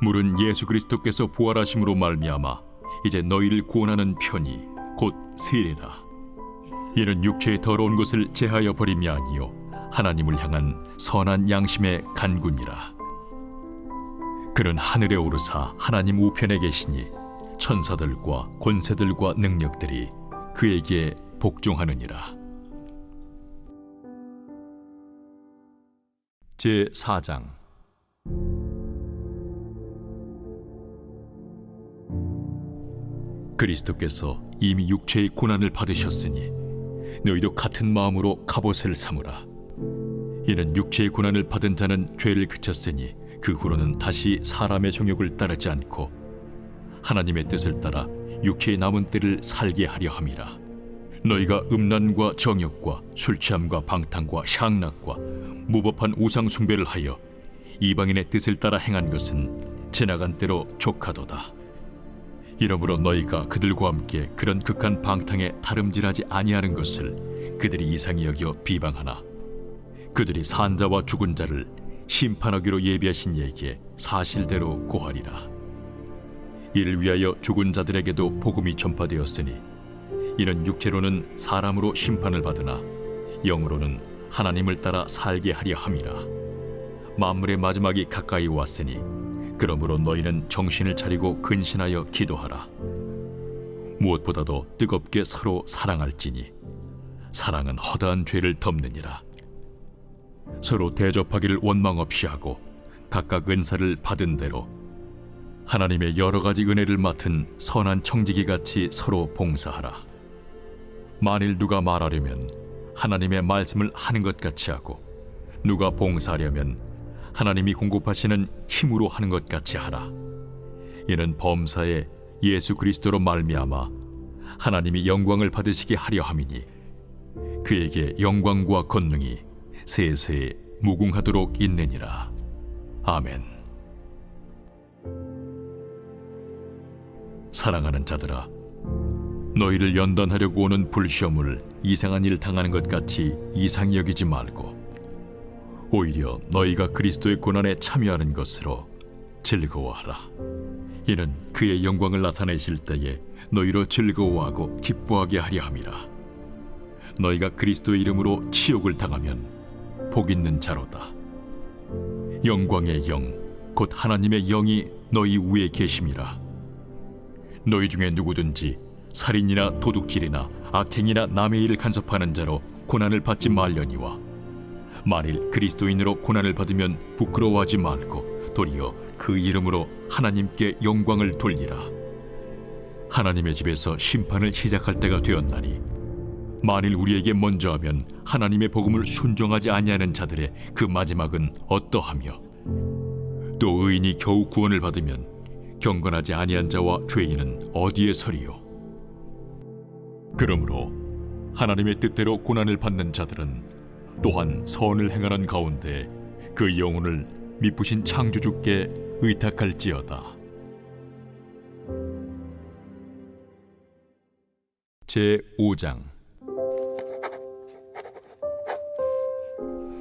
물은 예수 그리스도께서 부활하심으로 말미암아 이제 너희를 구원하는 편이 곧 세례라. 이는 육체의 더러운 것을 제하여 버림이 아니요 하나님을 향한 선한 양심의 간구니라. 그는 하늘에 오르사 하나님 우편에 계시니 천사들과 권세들과 능력들이 그에게 복종하느니라. 제4장. 그리스도께서 이미 육체의 고난을 받으셨으니 너희도 같은 마음으로 갑옷을 삼으라. 이는 육체의 고난을 받은 자는 죄를 그쳤으니 그 후로는 다시 사람의 정욕을 따르지 않고 하나님의 뜻을 따라 육체의 남은 때를 살게 하려 함이라. 너희가 음란과 정욕과 술취함과 방탕과 향락과 무법한 우상 숭배를 하여 이방인의 뜻을 따라 행한 것은 지나간 때로 족하도다. 이러므로 너희가 그들과 함께 그런 극한 방탕에 다름질하지 아니하는 것을 그들이 이상히 여겨 비방하나 그들이 산 자와 죽은 자를 심판하기로 예비하신 이에게 사실대로 고하리라. 이를 위하여 죽은 자들에게도 복음이 전파되었으니 이는 육체로는 사람으로 심판을 받으나 영으로는 하나님을 따라 살게 하려 함이라. 만물의 마지막이 가까이 왔으니 그러므로 너희는 정신을 차리고 근신하여 기도하라. 무엇보다도 뜨겁게 서로 사랑할지니 사랑은 허다한 죄를 덮느니라. 서로 대접하기를 원망 없이 하고 각각 은사를 받은 대로 하나님의 여러 가지 은혜를 맡은 선한 청지기 같이 서로 봉사하라. 만일 누가 말하려면 하나님의 말씀을 하는 것 같이 하고 누가 봉사하려면 하나님이 공급하시는 힘으로 하는 것 같이 하라. 이는 범사에 예수 그리스도로 말미암아 하나님이 영광을 받으시게 하려 함이니 그에게 영광과 권능이 세세에 무궁하도록 있느니라. 아멘. 사랑하는 자들아, 너희를 연단하려고 오는 불시험을 이상한 일 당하는 것 같이 이상히 여기지 말고 오히려 너희가 그리스도의 고난에 참여하는 것으로 즐거워하라. 이는 그의 영광을 나타내실 때에 너희로 즐거워하고 기뻐하게 하려 함이라. 너희가 그리스도의 이름으로 치욕을 당하면 복 있는 자로다. 영광의 영, 곧 하나님의 영이 너희 위에 계심이라. 너희 중에 누구든지 살인이나 도둑질이나 악행이나 남의 일을 간섭하는 자로 고난을 받지 말려니와 만일 그리스도인으로 고난을 받으면 부끄러워하지 말고 도리어 그 이름으로 하나님께 영광을 돌리라. 하나님의 집에서 심판을 시작할 때가 되었나니 만일 우리에게 먼저 하면 하나님의 복음을 순종하지 아니하는 자들의 그 마지막은 어떠하며 또 의인이 겨우 구원을 받으면 경건하지 아니한 자와 죄인은 어디에 서리요? 그러므로 하나님의 뜻대로 고난을 받는 자들은 또한 선을 행하는 가운데 그 영혼을 미쁘신 창조주께 의탁할지어다. 제5장.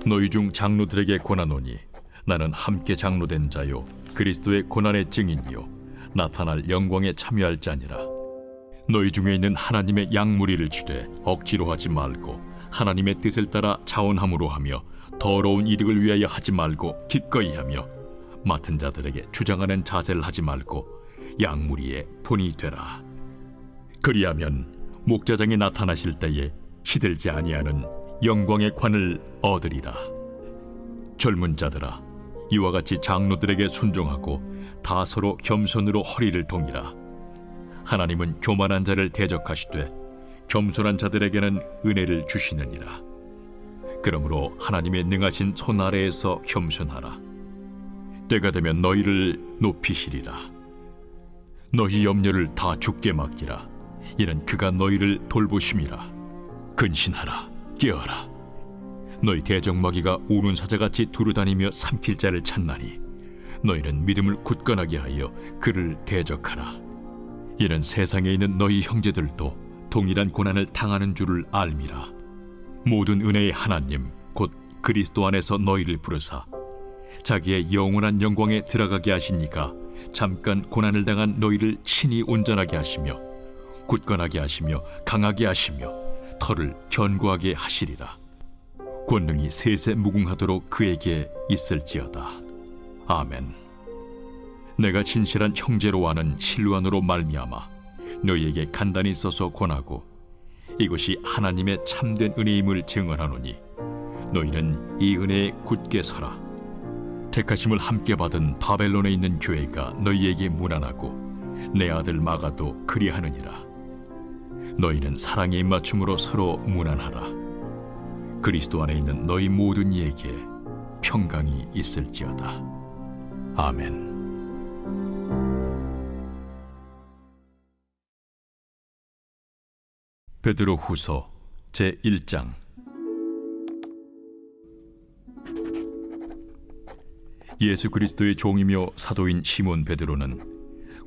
너희 중 장로들에게 권하노니 나는 함께 장로된 자요 그리스도의 고난의 증인이요 나타날 영광에 참여할 자니라. 너희 중에 있는 하나님의 양무리를 주되 억지로 하지 말고 하나님의 뜻을 따라 자원함으로 하며 더러운 이득을 위하여 하지 말고 기꺼이 하며 맡은 자들에게 주장하는 자세를 하지 말고 양무리의 본이 되라. 그리하면 목자장이 나타나실 때에 시들지 아니하는 영광의 관을 얻으리라. 젊은 자들아, 이와 같이 장로들에게 순종하고 다 서로 겸손으로 허리를 동이라. 하나님은 교만한 자를 대적하시되 겸손한 자들에게는 은혜를 주시느니라. 그러므로 하나님의 능하신 손 아래에서 겸손하라. 때가 되면 너희를 높이시리라. 너희 염려를 다 주께 맡기라. 이는 그가 너희를 돌보심이라. 근신하라, 깨어라. 너희 대적마귀가 우는 사자같이 두루다니며 삼킬 자를 찾나니 너희는 믿음을 굳건하게 하여 그를 대적하라. 이는 세상에 있는 너희 형제들도 동일한 고난을 당하는 줄을 알미라. 모든 은혜의 하나님 곧 그리스도 안에서 너희를 부르사 자기의 영원한 영광에 들어가게 하시니까 잠깐 고난을 당한 너희를 친히 온전하게 하시며 굳건하게 하시며 강하게 하시며 털을 견고하게 하시리라. 권능이 세세 무궁하도록 그에게 있을지어다. 아멘. 내가 진실한 형제로 아는 실루안으로 말미암아 너희에게 간단히 써서 권하고 이것이 하나님의 참된 은혜임을 증언하노니 너희는 이 은혜에 굳게 서라. 택하심을 함께 받은 바벨론에 있는 교회가 너희에게 문안하고 내 아들 마가도 그리하느니라. 너희는 사랑의 입맞춤으로 서로 문안하라. 그리스도 안에 있는 너희 모든 이에게 평강이 있을지어다. 아멘. 베드로 후서 제1장. 예수 그리스도의 종이며 사도인 시몬 베드로는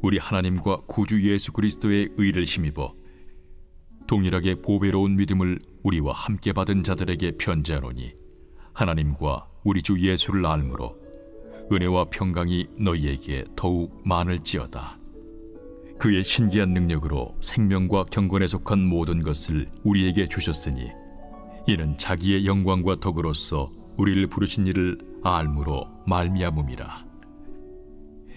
우리 하나님과 구주 예수 그리스도의 의를 힘입어 동일하게 보배로운 믿음을 우리와 함께 받은 자들에게 편지하노니 하나님과 우리 주 예수를 알므로 은혜와 평강이 너희에게 더욱 많을지어다. 그의 신기한 능력으로 생명과 경건에 속한 모든 것을 우리에게 주셨으니 이는 자기의 영광과 덕으로서 우리를 부르신 이를 알므로 말미암음이라.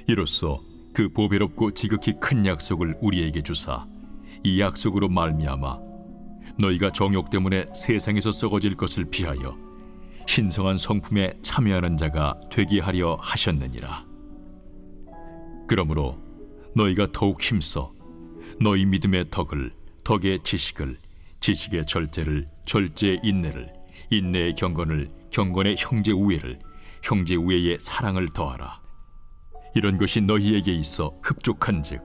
이로써 그 보배롭고 지극히 큰 약속을 우리에게 주사 이 약속으로 말미암아 너희가 정욕 때문에 세상에서 썩어질 것을 피하여 신성한 성품에 참여하는 자가 되게 하려 하셨느니라. 그러므로 너희가 더욱 힘써 너희 믿음의 덕을, 덕의 지식을, 지식의 절제를, 절제의 인내를, 인내의 경건을, 경건의 형제 우애를, 형제 우애의 사랑을 더하라. 이런 것이 너희에게 있어 흡족한즉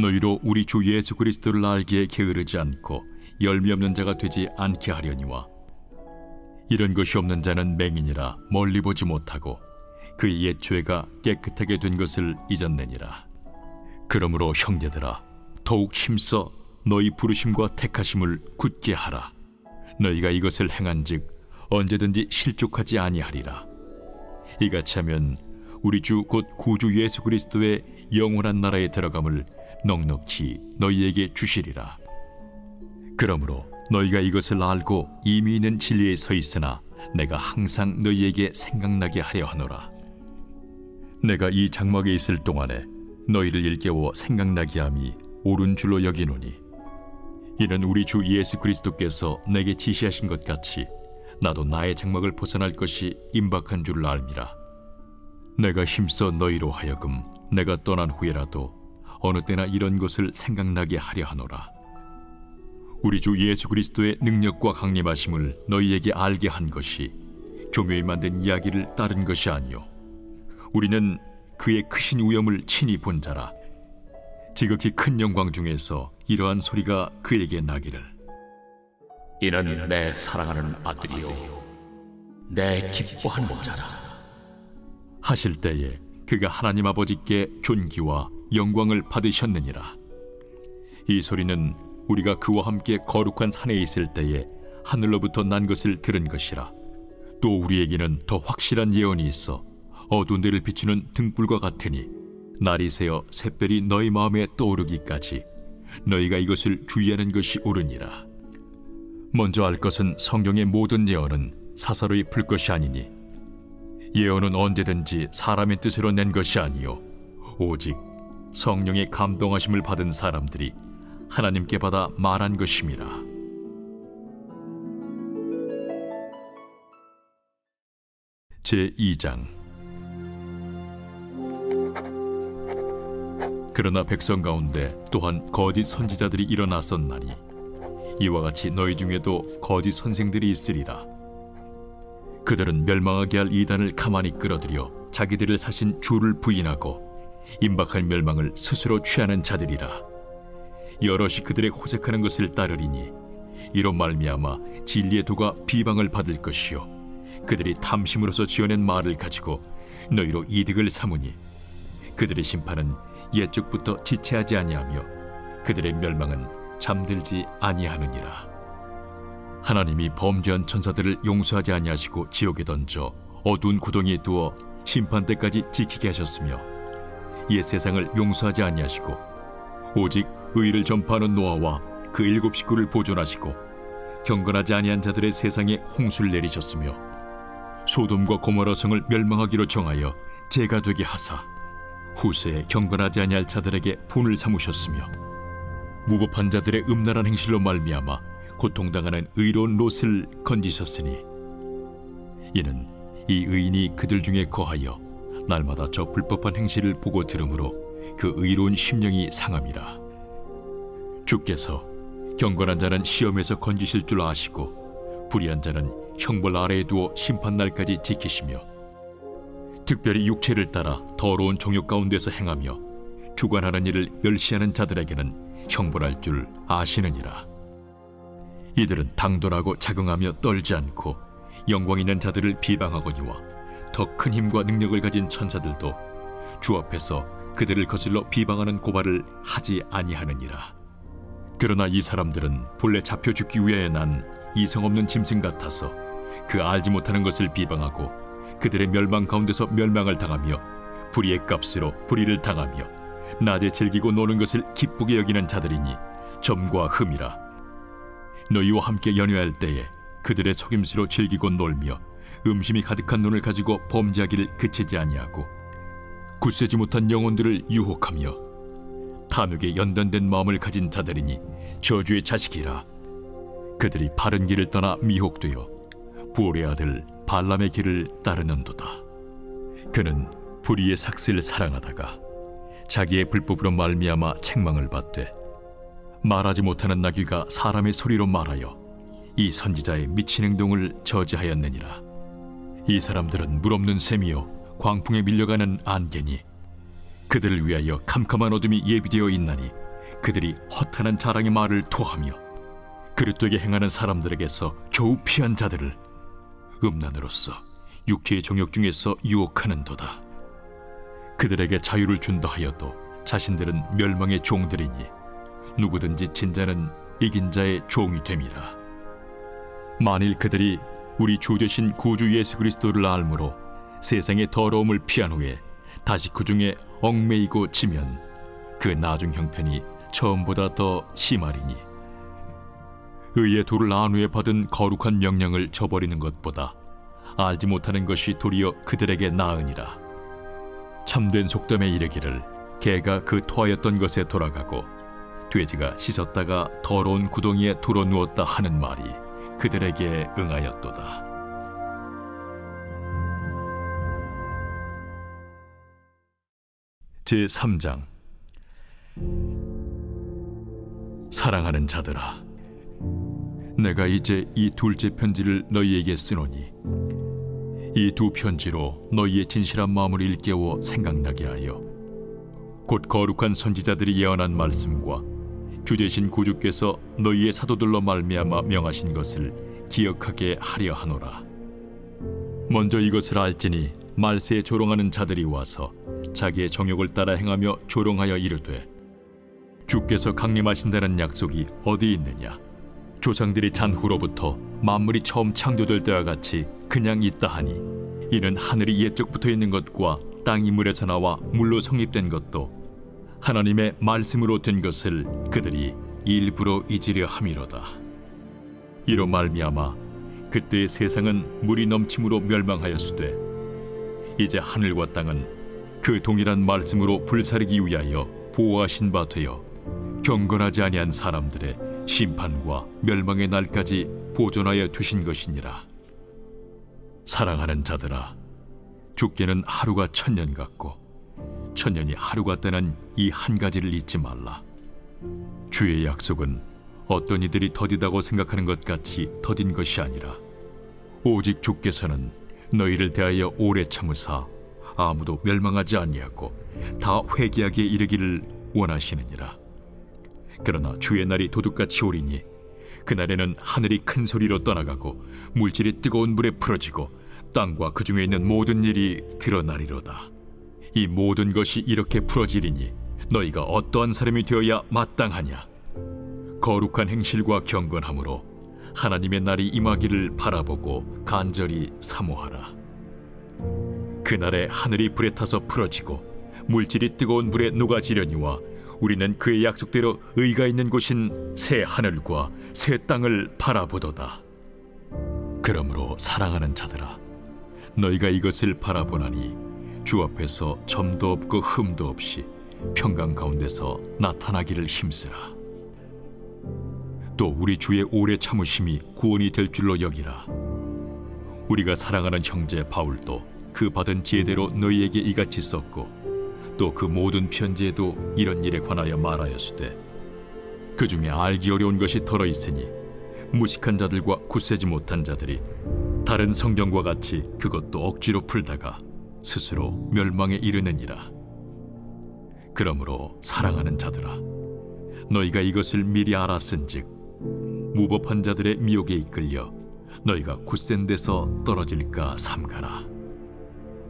너희로 우리 주 예수 그리스도를 알기에 게으르지 않고 열매 없는 자가 되지 않게 하려니와 이런 것이 없는 자는 맹인이라 멀리 보지 못하고 그의 옛 죄가 깨끗하게 된 것을 잊었느니라. 그러므로 형제들아 더욱 힘써 너희 부르심과 택하심을 굳게 하라. 너희가 이것을 행한즉 언제든지 실족하지 아니하리라. 이같이 하면 우리 주 곧 구주 예수 그리스도의 영원한 나라에 들어감을 넉넉히 너희에게 주시리라. 그러므로 너희가 이것을 알고 이미 있는 진리에 서 있으나 내가 항상 너희에게 생각나게 하려 하노라. 내가 이 장막에 있을 동안에 너희를 일깨워 생각나게 함이 옳은 줄로 여기노니 이는 우리 주 예수 그리스도께서 내게 지시하신 것 같이 나도 나의 장막을 벗어날 것이 임박한 줄을 알미라. 내가 힘써 너희로 하여금 내가 떠난 후에라도 어느 때나 이런 것을 생각나게 하려 하노라. 우리 주 예수 그리스도의 능력과 강림하심을 너희에게 알게 한 것이 교묘히 만든 이야기를 따른 것이 아니요 우리는 그의 크신 위엄을 친히 본 자라. 지극히 큰 영광 중에서 이러한 소리가 그에게 나기를 이는 내 사랑하는 아들이요 내 기뻐하는 자라 하실 때에 그가 하나님 아버지께 존귀와 영광을 받으셨느니라. 이 소리는 우리가 그와 함께 거룩한 산에 있을 때에 하늘로부터 난 것을 들은 것이라. 또 우리에게는 더 확실한 예언이 있어 어두운 데를 비추는 등불과 같으니 날이 새어 샛별이 너희 마음에 떠오르기까지 너희가 이것을 주의하는 것이 옳으니라. 먼저 알 것은 성경의 모든 예언은 사사로이 풀 것이 아니니 예언은 언제든지 사람의 뜻으로 낸 것이 아니요 오직 성령의 감동하심을 받은 사람들이 하나님께 받아 말한 것임이라. 제2장. 그러나 백성 가운데 또한 거짓 선지자들이 일어났었나니 이와 같이 너희 중에도 거짓 선생들이 있으리라. 그들은 멸망하게 할 이단을 가만히 끌어들여 자기들을 사신 주를 부인하고 임박할 멸망을 스스로 취하는 자들이라. 여럿이 그들의 호색하는 것을 따르리니 이로 말미암아 진리의 도가 비방을 받을 것이요 그들이 탐심으로서 지어낸 말을 가지고 너희로 이득을 삼으니 그들의 심판은 옛적부터 지체하지 아니하며 그들의 멸망은 잠들지 아니하느니라. 하나님이 범죄한 천사들을 용서하지 아니하시고 지옥에 던져 어두운 구덩이에 두어 심판 때까지 지키게 하셨으며 옛 세상을 용서하지 아니하시고 오직 의를 전파하는 노아와 그 7 식구를 보존하시고 경건하지 아니한 자들의 세상에 홍수를 내리셨으며 소돔과 고모라 성을 멸망하기로 정하여 재가 되게 하사 후세에 경건하지 아니할 자들에게 분을 삼으셨으며 무법한 자들의 음란한 행실로 말미암아 고통당하는 의로운 롯을 건지셨으니 이는 이 의인이 그들 중에 거하여 날마다 저 불법한 행실을 보고 들으므로 그 의로운 심령이 상함이라. 주께서 경건한 자는 시험에서 건지실 줄 아시고 불의한 자는 형벌 아래에 두어 심판날까지 지키시며 특별히 육체를 따라 더러운 정욕 가운데서 행하며 주관하는 일을 멸시하는 자들에게는 형벌할 줄 아시느니라. 이들은 당돌하고 자긍하며 떨지 않고 영광 있는 자들을 비방하거니와 더 큰 힘과 능력을 가진 천사들도 주 앞에서 그들을 거슬러 비방하는 고발을 하지 아니하느니라. 그러나 이 사람들은 본래 잡혀 죽기 위하여 난 이성 없는 짐승 같아서 그 알지 못하는 것을 비방하고 그들의 멸망 가운데서 멸망을 당하며 불의의 값으로 불의를 당하며 낮에 즐기고 노는 것을 기쁘게 여기는 자들이니 점과 흠이라. 너희와 함께 연회할 때에 그들의 속임수로 즐기고 놀며 음심이 가득한 눈을 가지고 범죄하기를 그치지 아니하고 굳세지 못한 영혼들을 유혹하며 탐욕에 연단된 마음을 가진 자들이니 저주의 자식이라. 그들이 바른 길을 떠나 미혹되어 부올의 아들 발람의 길을 따르는도다. 그는 불의의 삭슬을 사랑하다가 자기의 불법으로 말미암아 책망을 받되 말하지 못하는 나귀가 사람의 소리로 말하여 이 선지자의 미친 행동을 저지하였느니라. 이 사람들은 물없는 샘이요 광풍에 밀려가는 안개니 그들을 위하여 캄캄한 어둠이 예비되어 있나니 그들이 허탄한 자랑의 말을 토하며 그릇되게 행하는 사람들에게서 겨우 피한 자들을 음란으로서 육체의 정욕 중에서 유혹하는도다. 그들에게 자유를 준다 하여도 자신들은 멸망의 종들이니 누구든지 진 자는 이긴 자의 종이 됨이라. 만일 그들이 우리 주 되신 구주 예수 그리스도를 알므로 세상의 더러움을 피한 후에 다시 그 중에 얽매이고 지면 그 나중 형편이 처음보다 더 심하리니 의의 도를 안 후에 받은 거룩한 명령을 저버리는 것보다 알지 못하는 것이 도리어 그들에게 나으니라. 참된 속담에 이르기를 개가 그 토하였던 것에 돌아가고 돼지가 씻었다가 더러운 구덩이에 돌아 누웠다 하는 말이 그들에게 응하였도다. 제3장. 사랑하는 자들아, 내가 이제 이 둘째 편지를 너희에게 쓰노니 이 두 편지로 너희의 진실한 마음을 일깨워 생각나게 하여 곧 거룩한 선지자들이 예언한 말씀과 주 되신 구주께서 너희의 사도들로 말미암아 명하신 것을 기억하게 하려 하노라. 먼저 이것을 알지니 말세에 조롱하는 자들이 와서 자기의 정욕을 따라 행하며 조롱하여 이르되 주께서 강림하신다는 약속이 어디 있느냐? 조상들이 잔 후로부터 만물이 처음 창조될 때와 같이 그냥 있다 하니 이는 하늘이 옛적부터 있는 것과 땅이 물에서 나와 물로 성립된 것도 하나님의 말씀으로 된 것을 그들이 일부러 잊으려 함이로다. 이로 말미암아 그때의 세상은 물이 넘침으로 멸망하였으되 이제 하늘과 땅은 그 동일한 말씀으로 불사르기 위하여 보호하신 바 되어 경건하지 아니한 사람들의 심판과 멸망의 날까지 보존하여 두신 것이니라. 사랑하는 자들아, 주께는 하루가 천년 같고 천년이 하루 같다는 이 한 가지를 잊지 말라. 주의 약속은 어떤 이들이 더디다고 생각하는 것 같이 더딘 것이 아니라 오직 주께서는 너희를 대하여 오래 참으사 아무도 멸망하지 아니하고 다 회개하기에 이르기를 원하시느니라. 그러나 주의 날이 도둑같이 오리니 그날에는 하늘이 큰 소리로 떠나가고 물질이 뜨거운 불에 풀어지고 땅과 그 중에 있는 모든 일이 드러나리로다. 이 모든 것이 이렇게 풀어지리니 너희가 어떠한 사람이 되어야 마땅하냐? 거룩한 행실과 경건함으로 하나님의 날이 임하기를 바라보고 간절히 사모하라. 그날에 하늘이 불에 타서 풀어지고 물질이 뜨거운 불에 녹아지려니와 우리는 그의 약속대로 의가 있는 곳인 새 하늘과 새 땅을 바라보도다. 그러므로 사랑하는 자들아, 너희가 이것을 바라보나니 주 앞에서 점도 없고 흠도 없이 평강 가운데서 나타나기를 힘쓰라. 또 우리 주의 오래 참으심이 구원이 될 줄로 여기라. 우리가 사랑하는 형제 바울도 그 받은 지혜대로 너희에게 이같이 썼고 또 그 모든 편지에도 이런 일에 관하여 말하였으되 그 중에 알기 어려운 것이 덜어 있으니 무식한 자들과 굳세지 못한 자들이 다른 성경과 같이 그것도 억지로 풀다가 스스로 멸망에 이르느니라. 그러므로 사랑하는 자들아, 너희가 이것을 미리 알았은즉 무법한 자들의 미혹에 이끌려 너희가 굳센 데서 떨어질까 삼가라.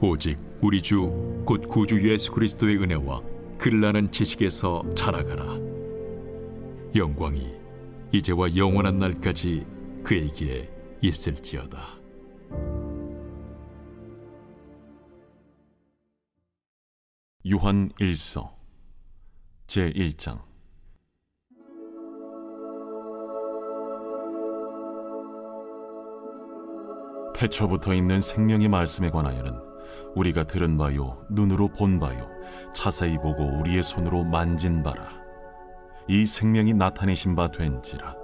오직 우리 주 곧 구주 예수 그리스도의 은혜와 그를 아는 지식에서 자라가라. 영광이 이제와 영원한 날까지 그에게 있을지어다. 요한 1서 제1장. 태초부터 있는 생명의 말씀에 관하여는 우리가 들은 바요 눈으로 본 바요 자세히 보고 우리의 손으로 만진 바라. 이 생명이 나타내신 바 된지라.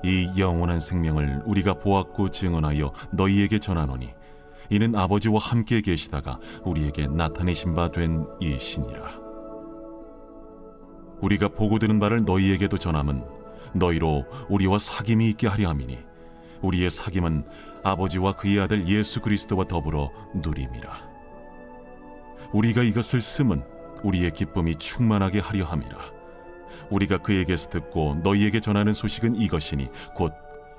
이 영원한 생명을 우리가 보았고 증언하여 너희에게 전하노니 이는 아버지와 함께 계시다가 우리에게 나타내신 바 된 이시니라. 우리가 보고 들은 바를 너희에게도 전함은 너희로 우리와 사귐이 있게 하려 함이니 우리의 사귐은 아버지와 그의 아들 예수 그리스도와 더불어 누림이라. 우리가 이것을 쓰면 우리의 기쁨이 충만하게 하려 함이라. 우리가 그에게서 듣고 너희에게 전하는 소식은 이것이니 곧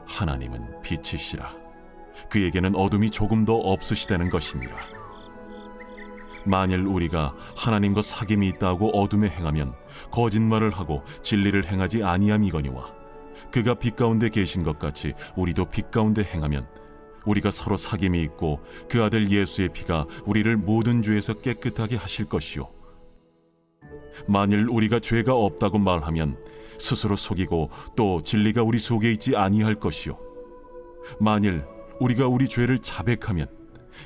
하나님은 빛이시라. 그에게는 어둠이 조금도 없으시다는 것이니라. 만일 우리가 하나님과 사귐이 있다고 어둠에 행하면 거짓말을 하고 진리를 행하지 아니함이거니와 그가 빛 가운데 계신 것 같이 우리도 빛 가운데 행하면 우리가 서로 사귐이 있고 그 아들 예수의 피가 우리를 모든 죄에서 깨끗하게 하실 것이요, 만일 우리가 죄가 없다고 말하면 스스로 속이고 또 진리가 우리 속에 있지 아니할 것이요, 만일 우리가 우리 죄를 자백하면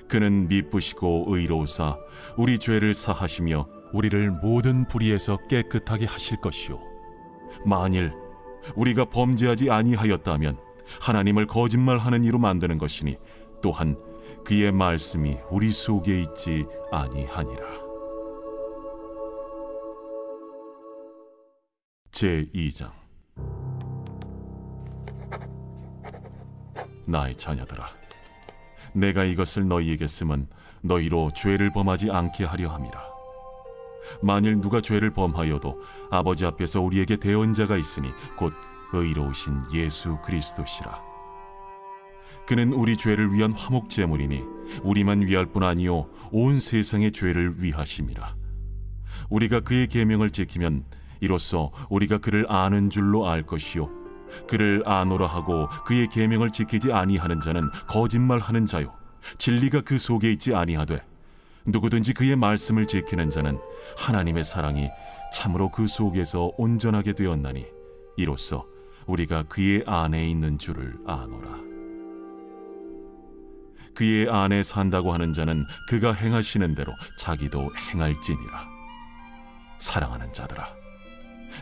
그는 미쁘시고 의로우사 우리 죄를 사하시며 우리를 모든 불의에서 깨끗하게 하실 것이요, 만일 우리가 범죄하지 아니하였다면 하나님을 거짓말하는 이로 만드는 것이니 또한 그의 말씀이 우리 속에 있지 아니하니라. 제2장. 나의 자녀들아, 내가 이것을 너희에게 쓰면 너희로 죄를 범하지 않게 하려 함이라. 만일 누가 죄를 범하여도 아버지 앞에서 우리에게 대언자가 있으니 곧 의로우신 예수 그리스도시라. 그는 우리 죄를 위한 화목 제물이니 우리만 위할 뿐 아니요 온 세상의 죄를 위하심이라. 우리가 그의 계명을 지키면 이로써 우리가 그를 아는 줄로 알 것이요 그를 아노라 하고 그의 계명을 지키지 아니하는 자는 거짓말하는 자요 진리가 그 속에 있지 아니하되 누구든지 그의 말씀을 지키는 자는 하나님의 사랑이 참으로 그 속에서 온전하게 되었나니 이로써 우리가 그의 안에 있는 줄을 아노라. 그의 안에 산다고 하는 자는 그가 행하시는 대로 자기도 행할지니라. 사랑하는 자들아,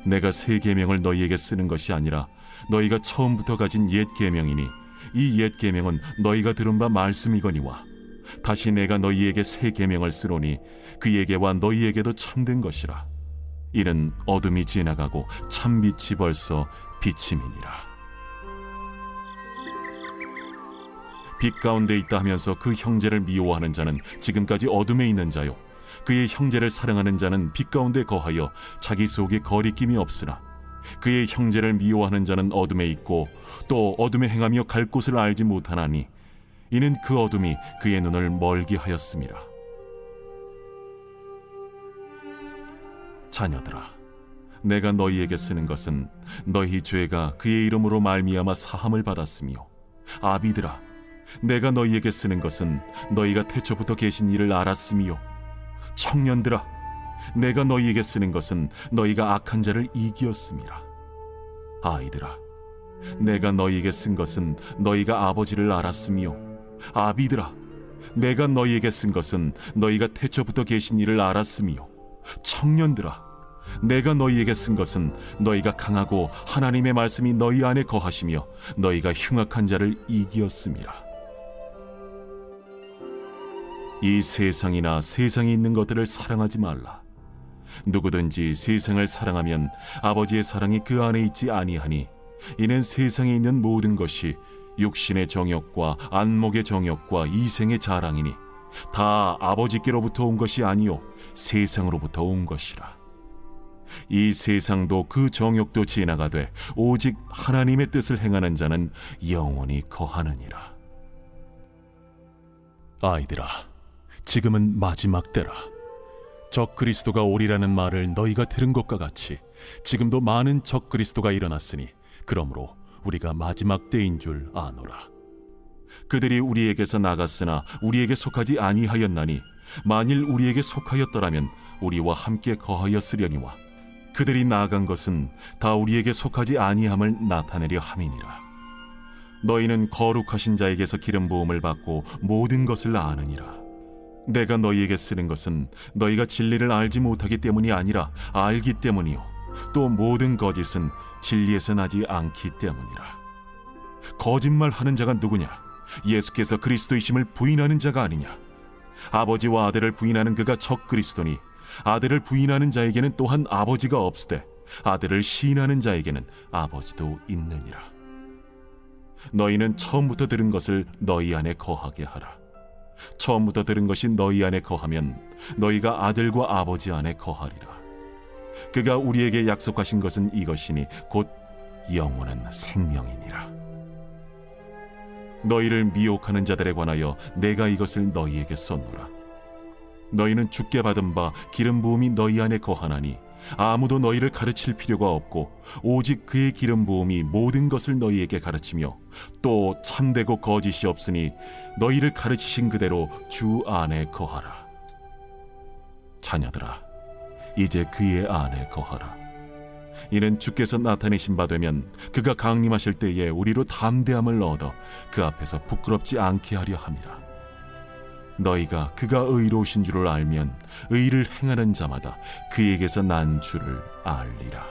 내가 새 계명을 너희에게 쓰는 것이 아니라 너희가 처음부터 가진 옛 계명이니 이 옛 계명은 너희가 들은 바 말씀이거니와 다시 내가 너희에게 새 계명을 쓰노니 그에게와 너희에게도 참된 것이라. 이는 어둠이 지나가고 참 빛이 벌써 비침이니라. 빛 가운데 있다 하면서 그 형제를 미워하는 자는 지금까지 어둠에 있는 자요 그의 형제를 사랑하는 자는 빛 가운데 거하여 자기 속에 거리낌이 없으나 그의 형제를 미워하는 자는 어둠에 있고 또 어둠에 행하며 갈 곳을 알지 못하나니 이는 그 어둠이 그의 눈을 멀게 하였음이라. 자녀들아, 내가 너희에게 쓰는 것은 너희 죄가 그의 이름으로 말미암아 사함을 받았으며 아비들아, 내가 너희에게 쓰는 것은 너희가 태초부터 계신 이를 알았으며 청년들아, 내가 너희에게 쓰는 것은 너희가 악한 자를 이기었음이라. 아이들아, 내가 너희에게 쓴 것은 너희가 아버지를 알았으며 아비들아, 내가 너희에게 쓴 것은 너희가 태초부터 계신 이를 알았으며 청년들아, 내가 너희에게 쓴 것은 너희가 강하고 하나님의 말씀이 너희 안에 거하시며 너희가 흉악한 자를 이기었음이라. 이 세상이나 세상에 있는 것들을 사랑하지 말라. 누구든지 세상을 사랑하면 아버지의 사랑이 그 안에 있지 아니하니 이는 세상에 있는 모든 것이 육신의 정욕과 안목의 정욕과 이생의 자랑이니 다 아버지께로부터 온 것이 아니요 세상으로부터 온 것이라. 이 세상도 그 정욕도 지나가되 오직 하나님의 뜻을 행하는 자는 영원히 거하느니라. 아이들아, 지금은 마지막 때라. 적 그리스도가 오리라는 말을 너희가 들은 것과 같이 지금도 많은 적 그리스도가 일어났으니 그러므로 우리가 마지막 때인 줄 아노라. 그들이 우리에게서 나갔으나 우리에게 속하지 아니하였나니 만일 우리에게 속하였더라면 우리와 함께 거하였으려니와 그들이 나아간 것은 다 우리에게 속하지 아니함을 나타내려 함이니라. 너희는 거룩하신 자에게서 기름 부음을 받고 모든 것을 아느니라. 내가 너희에게 쓰는 것은 너희가 진리를 알지 못하기 때문이 아니라 알기 때문이요 또 모든 거짓은 진리에서 나지 않기 때문이라. 거짓말하는 자가 누구냐? 예수께서 그리스도이심을 부인하는 자가 아니냐? 아버지와 아들을 부인하는 그가 적 그리스도니 아들을 부인하는 자에게는 또한 아버지가 없으되 아들을 시인하는 자에게는 아버지도 있느니라. 너희는 처음부터 들은 것을 너희 안에 거하게 하라. 처음부터 들은 것이 너희 안에 거하면 너희가 아들과 아버지 안에 거하리라. 그가 우리에게 약속하신 것은 이것이니 곧 영원한 생명이니라. 너희를 미혹하는 자들에 관하여 내가 이것을 너희에게 썼노라. 너희는 주께 받은 바 기름 부음이 너희 안에 거하나니 아무도 너희를 가르칠 필요가 없고 오직 그의 기름 부음이 모든 것을 너희에게 가르치며 또 참되고 거짓이 없으니 너희를 가르치신 그대로 주 안에 거하라. 자녀들아, 이제 그의 안에 거하라. 이는 주께서 나타내신 바 되면 그가 강림하실 때에 우리로 담대함을 얻어 그 앞에서 부끄럽지 않게 하려 함이라. 너희가 그가 의로우신 줄을 알면 의를 행하는 자마다 그에게서 난 줄을 알리라.